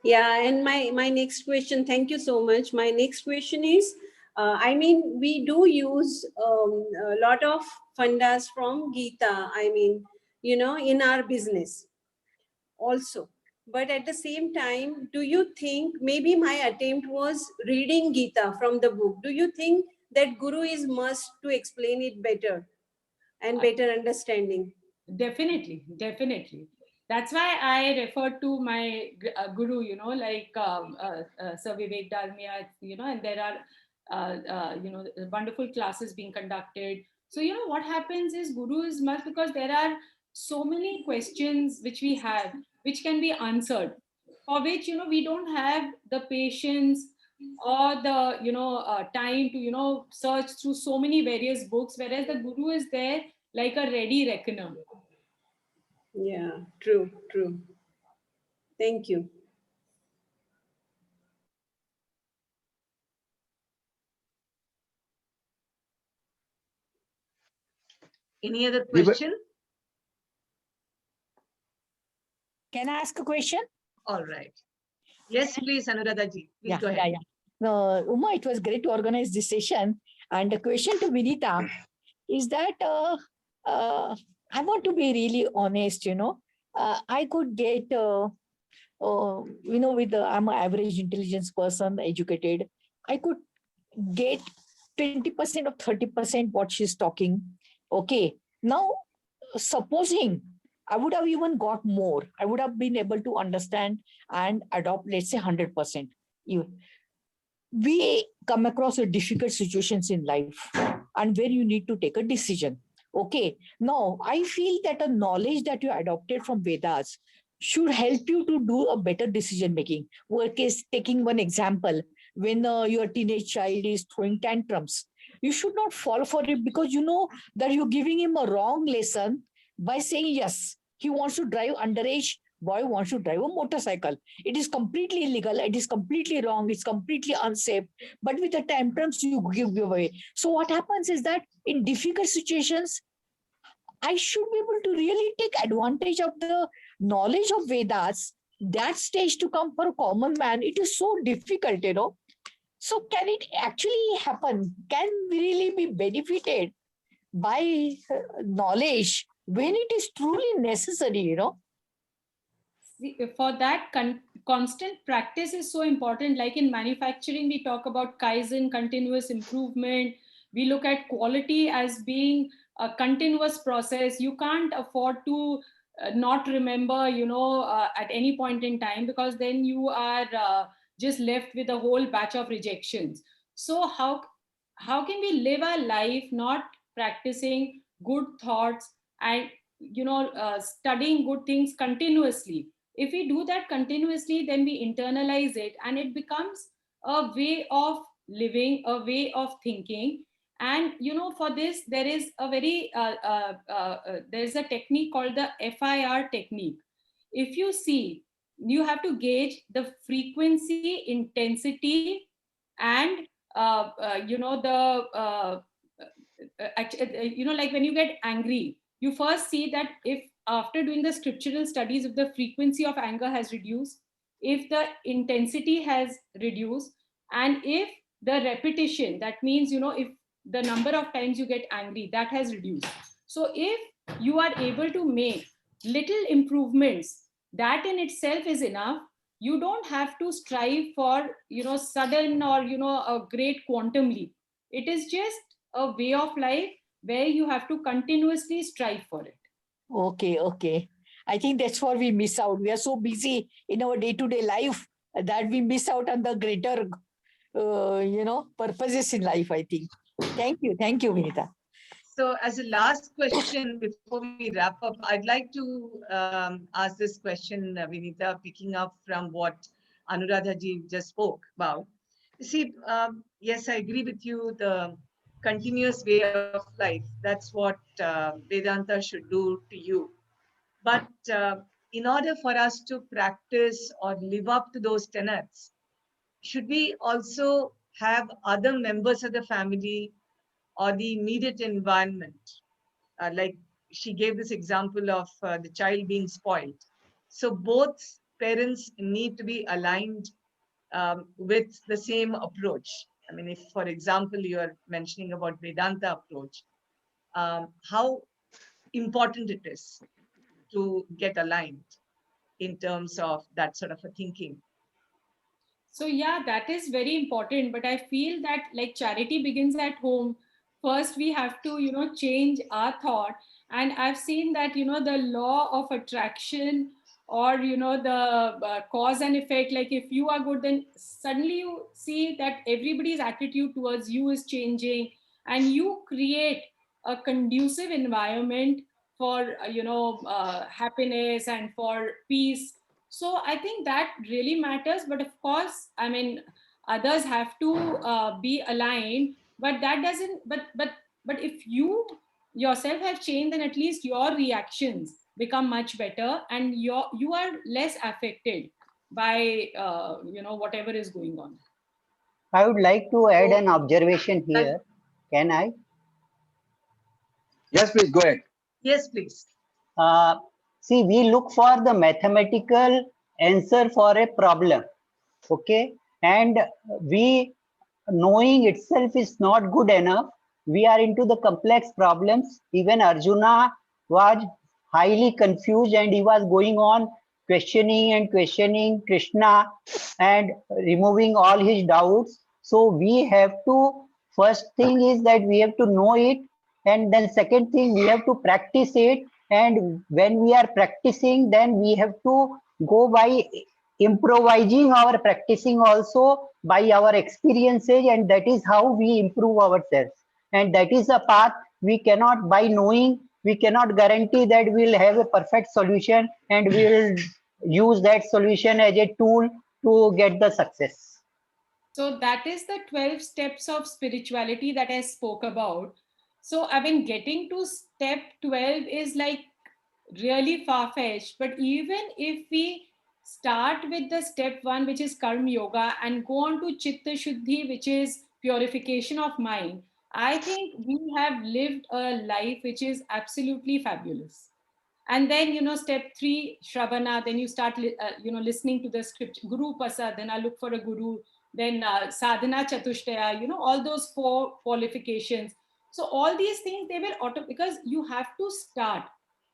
Yeah, and my next question, thank you so much. My next question is, I mean, we do use a lot of fundas from Gita, I mean, you know, in our business also. But at the same time, do you think, maybe my attempt was reading Gita from the book, do you think that Guru is must to explain it better and better understanding? Definitely, definitely. That's why I refer to my guru, you know, like Sir Vivek Dalmia, you know, and there are wonderful classes being conducted. So, what happens is Guru is must, because there are so many questions which we have, which can be answered, for which, we don't have the patience or the, time to, search through so many various books, whereas the Guru is there like a ready reckoner. Yeah, true, true. Thank you. Any other question? Can I ask a question? All right. Yes, please, Anuradha ji. Please go ahead. Uma, it was great to organize this session. And the question to Vinita is that I want to be really honest, I could get, I'm an average intelligence person, educated. I could get 20% or 30% what she's talking. Okay. Now, supposing I would have even got more, I would have been able to understand and adopt, let's say 100%. We come across difficult situations in life and where you need to take a decision. Okay. Now, I feel that a knowledge that you adopted from Vedas should help you to do a better decision making. Work is taking one example. When your teenage child is throwing tantrums, you should not fall for it, because you know that you're giving him a wrong lesson by saying, yes, he wants to drive underage, boy wants to drive a motorcycle. It is completely illegal. It is completely wrong. It's completely unsafe. But with the tantrums, you give away. So what happens is that in difficult situations, I should be able to really take advantage of the knowledge of Vedas. That stage to come for a common man, it is so difficult, So can it actually happen? Can we really be benefited by knowledge when it is truly necessary, For that, constant practice is so important. Like in manufacturing, we talk about Kaizen, continuous improvement. We look at quality as being a continuous process. You can't afford to not remember, at any point in time, because then you are just left with a whole batch of rejections. So how can we live our life not practicing good thoughts and studying good things continuously? If we do that continuously, then we internalize it and it becomes a way of living, a way of thinking. And for this there is a very there's a technique called the FIR technique. If you see, you have to gauge the frequency, intensity, and like when you get angry, you first see that if after doing the scriptural studies, if the frequency of anger has reduced, if the intensity has reduced, and if the repetition, that means if the number of times you get angry, that has reduced. So if you are able to make little improvements, that in itself is enough. You don't have to strive for sudden or a great quantum leap. It is just a way of life where you have to continuously strive for it. Okay. I think that's what we miss out. We are so busy in our day-to-day life that we miss out on the greater, purposes in life, I think. Thank you, Vinita. So as a last question before we wrap up, I'd like to ask this question, Vinita, picking up from what Anuradha ji just spoke about. You see, yes, I agree with you, the continuous way of life, that's what Vedanta should do to you. But in order for us to practice or live up to those tenets, should we also have other members of the family or the immediate environment? Like she gave this example of the child being spoiled. So both parents need to be aligned with the same approach. I mean, if, for example, you are mentioning about Vedanta approach, how important it is to get aligned in terms of that sort of a thinking. So yeah, that is very important. But I feel that like charity begins at home. First, we have to, change our thought. And I've seen that, the law of attraction or the cause and effect. Like if you are good, then suddenly you see that everybody's attitude towards you is changing, and you create a conducive environment for happiness and for peace. So I think that really matters. But of course, I mean, others have to be aligned, but that doesn't but if you yourself have changed, then at least your reactions become much better, and you are less affected by whatever is going on. I would like to add an observation here. Can I? Yes, please go ahead. Yes, please. See, we look for the mathematical answer for a problem, okay? And we, knowing itself is not good enough. We are into the complex problems. Even Arjuna was highly confused, and he was going on questioning and questioning Krishna and removing all his doubts. So we have to, first thing is that we have to know it, and then second thing, we have to practice it. And when we are practicing, then we have to go by improvising or practicing also by our experiences, and that is how we improve ourselves. And that is a path. We cannot, by knowing, we cannot guarantee that we'll have a perfect solution and we'll use that solution as a tool to get the success. So that is the 12 steps of spirituality that I spoke about. So I mean, getting to step 12 is like really far-fetched, but even if we start with the step 1, which is karma yoga, and go on to Chittashruthi, which is purification of mind, I think we have lived a life which is absolutely fabulous. And then step 3, shravana, then you start listening to the script, guru pasad, then I look for a guru, then sadhana chatushtaya, all those 4 qualifications. So all these things, they will auto, because you have to start.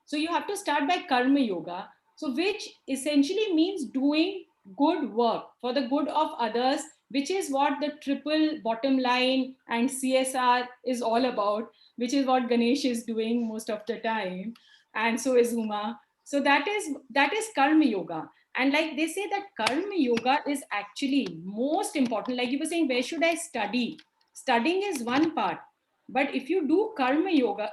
So you have to start by karma yoga, so which essentially means doing good work for the good of others, which is what the triple bottom line and CSR is all about, which is what Ganesh is doing most of the time, and so is Uma. So that is karma yoga. And like they say that karma yoga is actually most important. Like you were saying, where should I study? Studying is one part. But if you do karma yoga,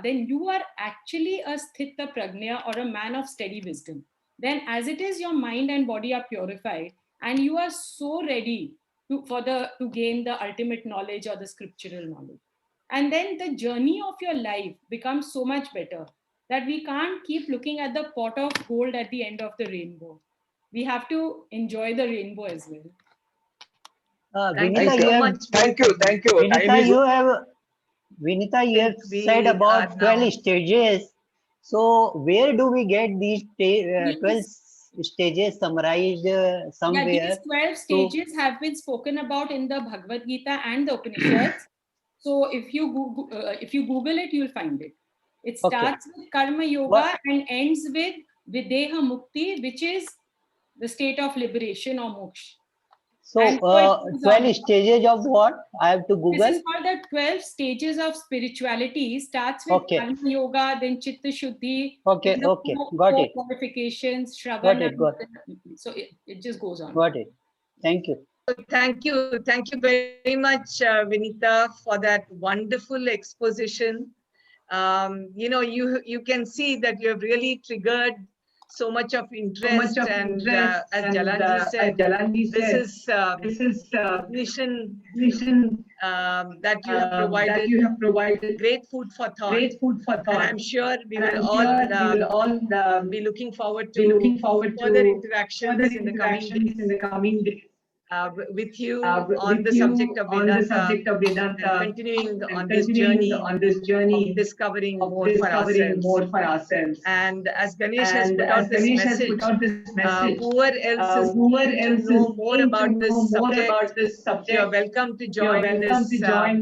then you are actually a sthita prajna, or a man of steady wisdom. Then as it is, your mind and body are purified, and you are so ready to gain the ultimate knowledge or the scriptural knowledge. And then the journey of your life becomes so much better, that we can't keep looking at the pot of gold at the end of the rainbow. We have to enjoy the rainbow as well. Vinita, Thank you so much. Thank you. Vinita, you have said about 12 stages. So where do we get these 12 stages summarized somewhere? Yeah, these 12 stages have been spoken about in the Bhagavad Gita and the Upanishads. So if you Google it, you'll find it. It starts with karma yoga and ends with videha mukti, which is the state of liberation or moksha. So 12 stages of what? I have to Google. This is called the 12 stages of spirituality. Starts with karma yoga, then Chittashruthi. Okay, then the got it. Qualifications, shravana. Got it. So it just goes on. Got it. Thank you. Thank you very much, Vinita, for that wonderful exposition. You can see that you have really triggered so much of interest, and as Jalanji said, this is mission that you have provided great food for thought. And I'm sure we will all be looking forward to further interactions in the coming days. With you on the subject of Vedanta, continuing on this journey of discovering more for ourselves. And as Ganesh has put out this message, whoever else is keen to know more about this subject, you are welcome to join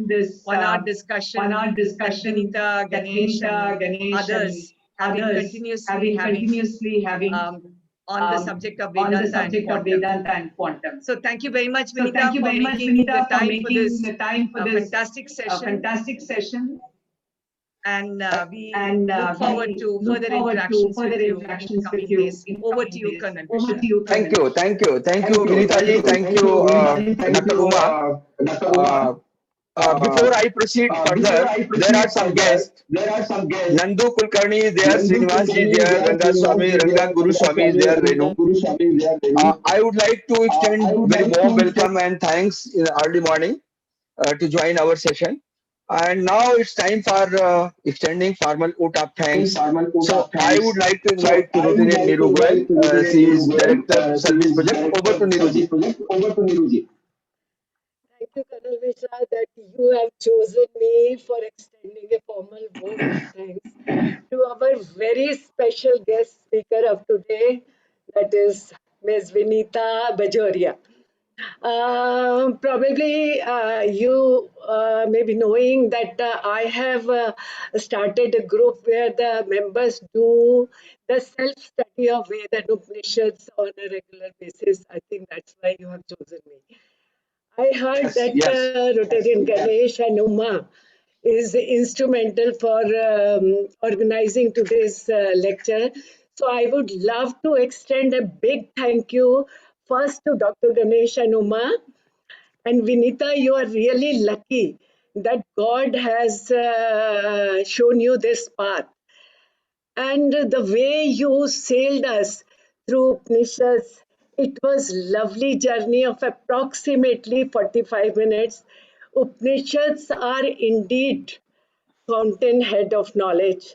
this 1-hour discussion that Vinita, Ganesh, and others have been continuously having on the subject of Vedanta and quantum. So thank you very much, Vinita, for making the time for this fantastic session. And we look forward to further interactions with you in the coming days. Over to you, Colonel Vishal. Thank you, Vinita ji. Thank you, Dr. Uma. Uh, before I proceed further, there are some guests. Nandu Kulkarni is there, Srinivas ji is there, Ranga Guru Swami is there, Renu. I would like to extend very warm welcome and thanks in the early morning to join our session. And now it's time for extending formal vote of thanks. So I would like to invite Lieutenant Niru Goyal. She is Director Service Project. Over to Niru ji. Thank you, Colonel Mishra, that you have chosen me for extending a formal vote of thanks to our very special guest speaker of today, that is Ms.Vinita Bajoria. Probably you may be knowing that I have started a group where the members do the self-study of Veda and Upanishads on a regular basis. I think that's why you have chosen me. I heard that Rotarian Ganesh and Uma is instrumental for organizing today's lecture. So I would love to extend a big thank you first to Dr. Ganesh and Uma. And Vinita, you are really lucky that God has shown you this path. And the way you sailed us through Upanishads, it was lovely journey of approximately 45 minutes. Upanishads are indeed fountainhead of knowledge.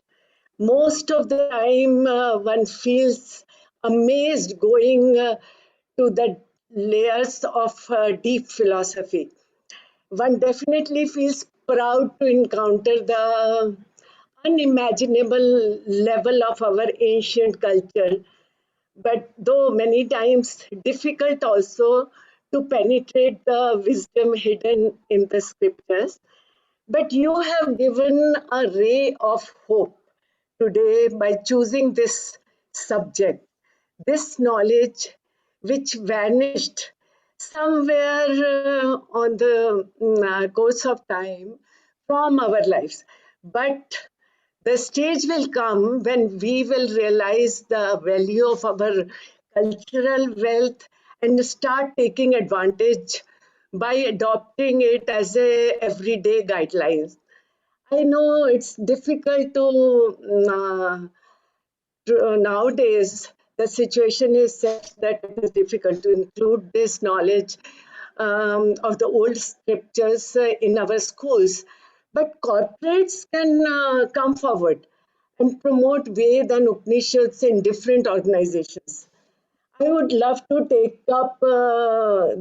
Most of the time, one feels amazed going to the layers of deep philosophy. One definitely feels proud to encounter the unimaginable level of our ancient culture, but though many times difficult also to penetrate the wisdom hidden in the scriptures. But you have given a ray of hope today by choosing this subject, this knowledge which vanished somewhere on the course of time from our lives. But the stage will come when we will realize the value of our cultural wealth and start taking advantage by adopting it as a everyday guidelines. I know it's difficult to nowadays the situation is such that it is difficult to include this knowledge of the old scriptures in our schools. But corporates can come forward and promote Ved and Upanishads in different organizations. I would love to take up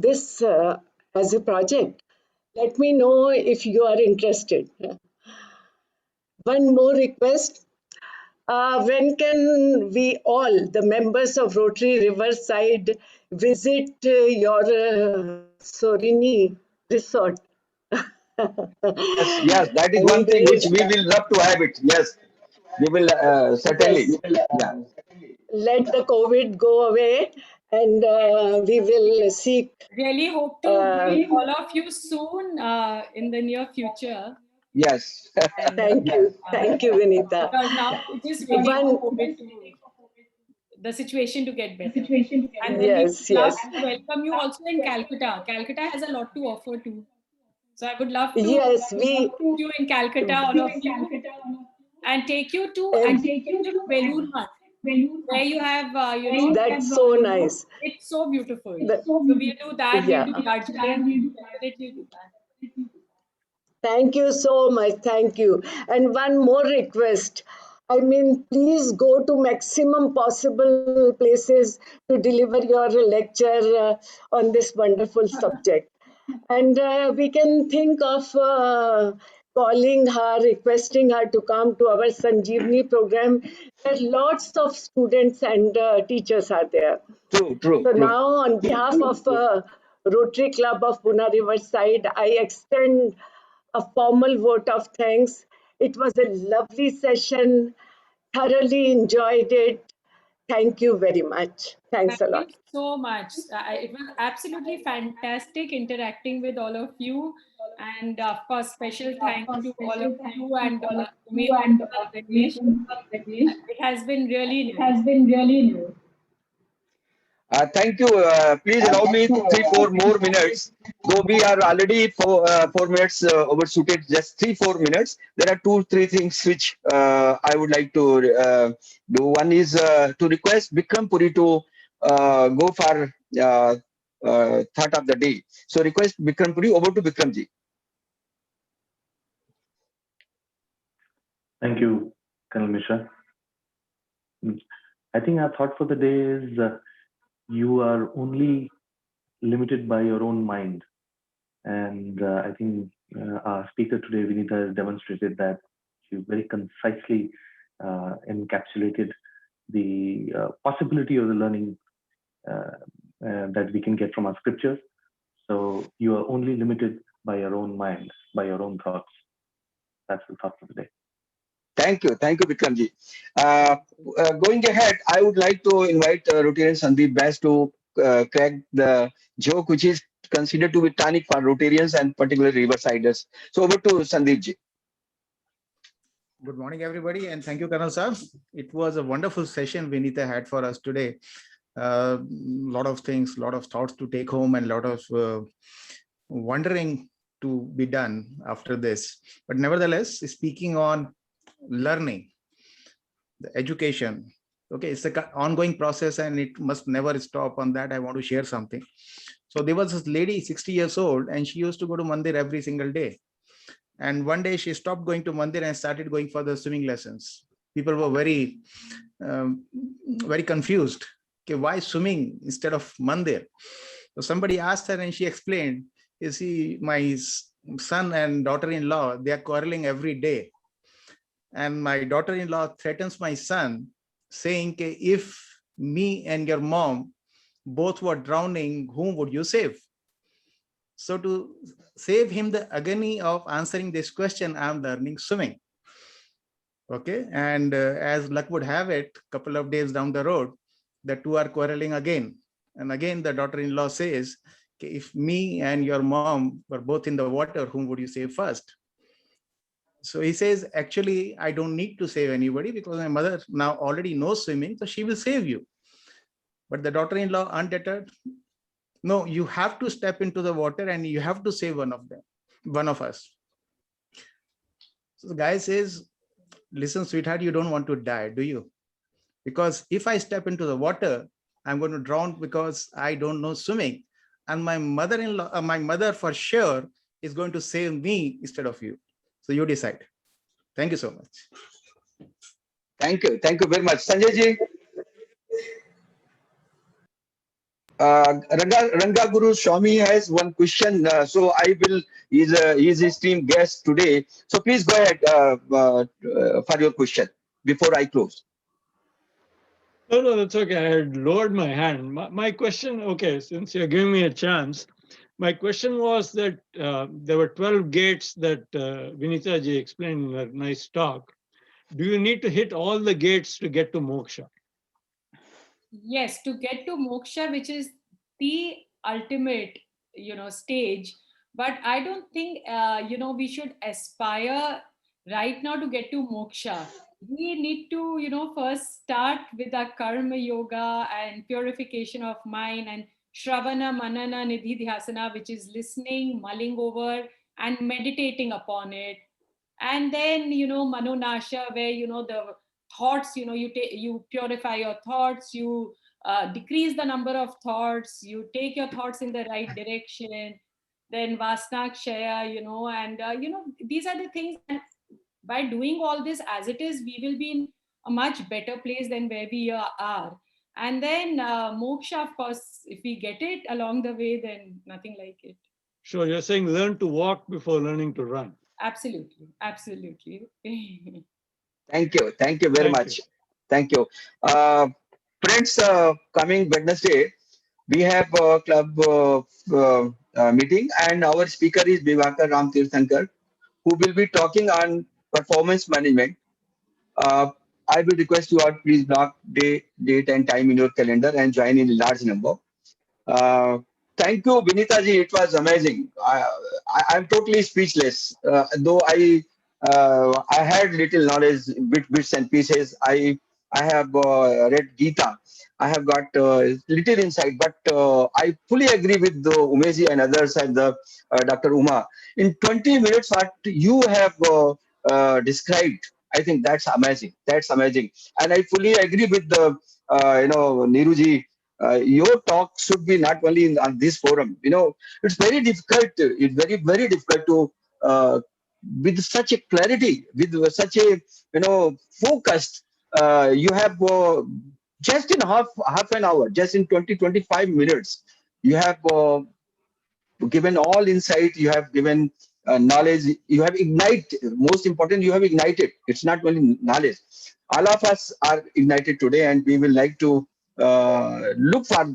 this as a project. Let me know if you are interested. One more request. When can we all, the members of Rotary Riverside, visit your Sourenee resort? Yes, that is one thing which we will love to have it. Yes, we will certainly. Yes, Yeah. let the COVID go away and we will seek. Really hope to meet all of you soon in the near future. Yes. And Thank you, Vinita. because now we're just waiting for COVID the situation to get better. And then we would Yes, love yes. to welcome you also in Calcutta. Calcutta has a lot to offer too. So I would love to Yes, meet you in Calcutta, all of you, and take you to Belur Math, where you have, that's so nice. it's so beautiful. The- So we'll do that. yeah. We'll do Darjeeling. We'll definitely do that. Thank you so much. Thank you. And one more request. I mean, please go to maximum possible places to deliver your lecture on this wonderful subject. And we can think of calling her, requesting her to come to our Sanjeevani program. There are lots of students and teachers are there. So True. now, on behalf of Rotary Club of Pune Riverside, I extend a formal vote of thanks. It was a lovely session, thoroughly enjoyed it. Thank you very much. Thanks a Thank you lot. so much. It was absolutely fantastic interacting with all of you. And of course, special thanks to all of you and Umesh and Ganesh. It has been really nice. Thank you. Please allow me 3-4 more minutes. Though we are already 4 minutes overshooted, just 3-4 minutes. There are 2-3 things which I would like to do. One is to request Bikram Puri to go for thought of the day. So request Bikram Puri. Over to Bikram ji. Thank you, Colonel Mishra. I think our thought for the day is you are only limited by your own mind. And I think our speaker today, Vinita, has demonstrated that. She very concisely encapsulated the possibility of the learning that we can get from our scriptures. So you are only limited by your own mind, by your own thoughts. That's the thought for the day. Thank you, Bikramji. Going ahead, I would like to invite Rotarian Sandeep Bass to crack the joke, which is considered to be tonic for Rotarians and particularly Riversiders. So over to Sandeep ji. Good morning, everybody, and thank you, Colonel Sir. It was a wonderful session Vinita had for us today. Lot of things, lot of thoughts to take home, and lot of wondering to be done after this. But nevertheless, speaking on learning, the education, okay, it's an ongoing process and it must never stop. On that, I want to share something. So there was this lady, 60 years old, and she used to go to Mandir every single day. And one day she stopped going to Mandir and started going for the swimming lessons. People were very confused. Okay, why swimming instead of Mandir? So somebody asked her and she explained, you see, my son and daughter-in-law, they are quarreling every day. And my daughter-in-law threatens my son, saying, if me and your mom both were drowning, whom would you save? So to save him the agony of answering this question, I'm learning swimming. Okay, and as luck would have it, a couple of days down the road, the two are quarreling again. And again, the daughter-in-law says, if me and your mom were both in the water, whom would you save first? So he says, actually, I don't need to save anybody because my mother now already knows swimming, so she will save you. But the daughter-in-law, undeterred, no, you have to step into the water and you have to save one of us. So the guy says, listen, sweetheart, you don't want to die, do you? Because if I step into the water, I'm going to drown because I don't know swimming. And my mother-in-law, my mother for sure is going to save me instead of you. So you decide. Thank you so much. Thank you very much. Sanjay ji. Ranga Guru Swami has one question. So I will, he's his esteemed guest today. So please go ahead for your question before I close. No, that's okay. I had lowered my hand. My question, okay, since you're giving me a chance, my question was that there were 12 gates that Vinita ji explained in a nice talk. Do you need to hit all the gates to get to moksha? Yes, to get to moksha, which is the ultimate, stage. But I don't think, we should aspire right now to get to moksha. We need to, first start with our karma yoga and purification of mind and shravana, manana, nidhi, dhyasana, which is listening, mulling over and meditating upon it. And then, manonasha, where, the thoughts, you purify your thoughts, you decrease the number of thoughts, you take your thoughts in the right direction. Then vasnakshaya, and these are the things. And by doing all this as it is, we will be in a much better place than where we are. And then moksha, of course, if we get it along the way, then nothing like it. Sure, you're saying learn to walk before learning to run. Absolutely. Thank you very much. Thank you. Friends, coming Wednesday, we have a club meeting, and our speaker is Bivakar Ramtirthankar, who will be talking on performance management. I will request you all, please block date and time in your calendar and join in large number. Thank you, Vinita ji. It was amazing. I'm totally speechless. Though I had little knowledge, bits and pieces. I have read Gita. I have got little insight, but I fully agree with the Umeji and others and the Dr. Uma. In 20 minutes, what you have described, I think that's amazing. That's amazing, and I fully agree with the Neeruji. Your talk should be not only on this forum. It's very difficult. It's very difficult to with such a clarity, with such a focused. You have just in half an hour, just in 20-25 minutes, you have given all insight. You have given knowledge. You have ignited. Most important, you have ignited. It's not only knowledge. All of us are ignited today, and we will like to look for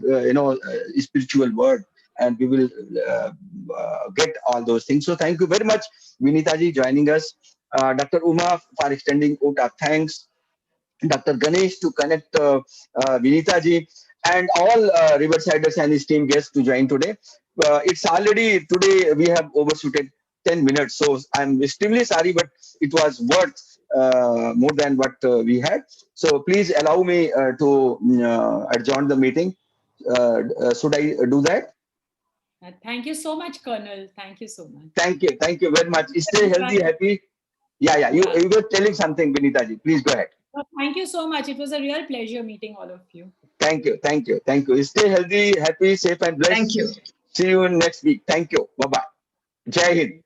spiritual word, and we will get all those things. So thank you very much, Vinita ji, joining us. Dr. Uma for extending vote of thanks. Dr. Ganesh to connect Vinita ji, and all Riversiders and his team guests to join today. It's already today we have overshooted 10 minutes, so I'm extremely sorry, but it was worth more than what we had. So please allow me to adjourn the meeting. Should I do that? Thank you so much, Colonel. Thank you so much. Thank you very much. Stay healthy, happy. Yeah. You were telling something, Vinita ji. Please go ahead. Thank you so much. It was a real pleasure meeting all of you. Thank you. Stay healthy, happy, safe, and blessed. Thank you. See you next week. Thank you. Bye-bye. Jai Hind.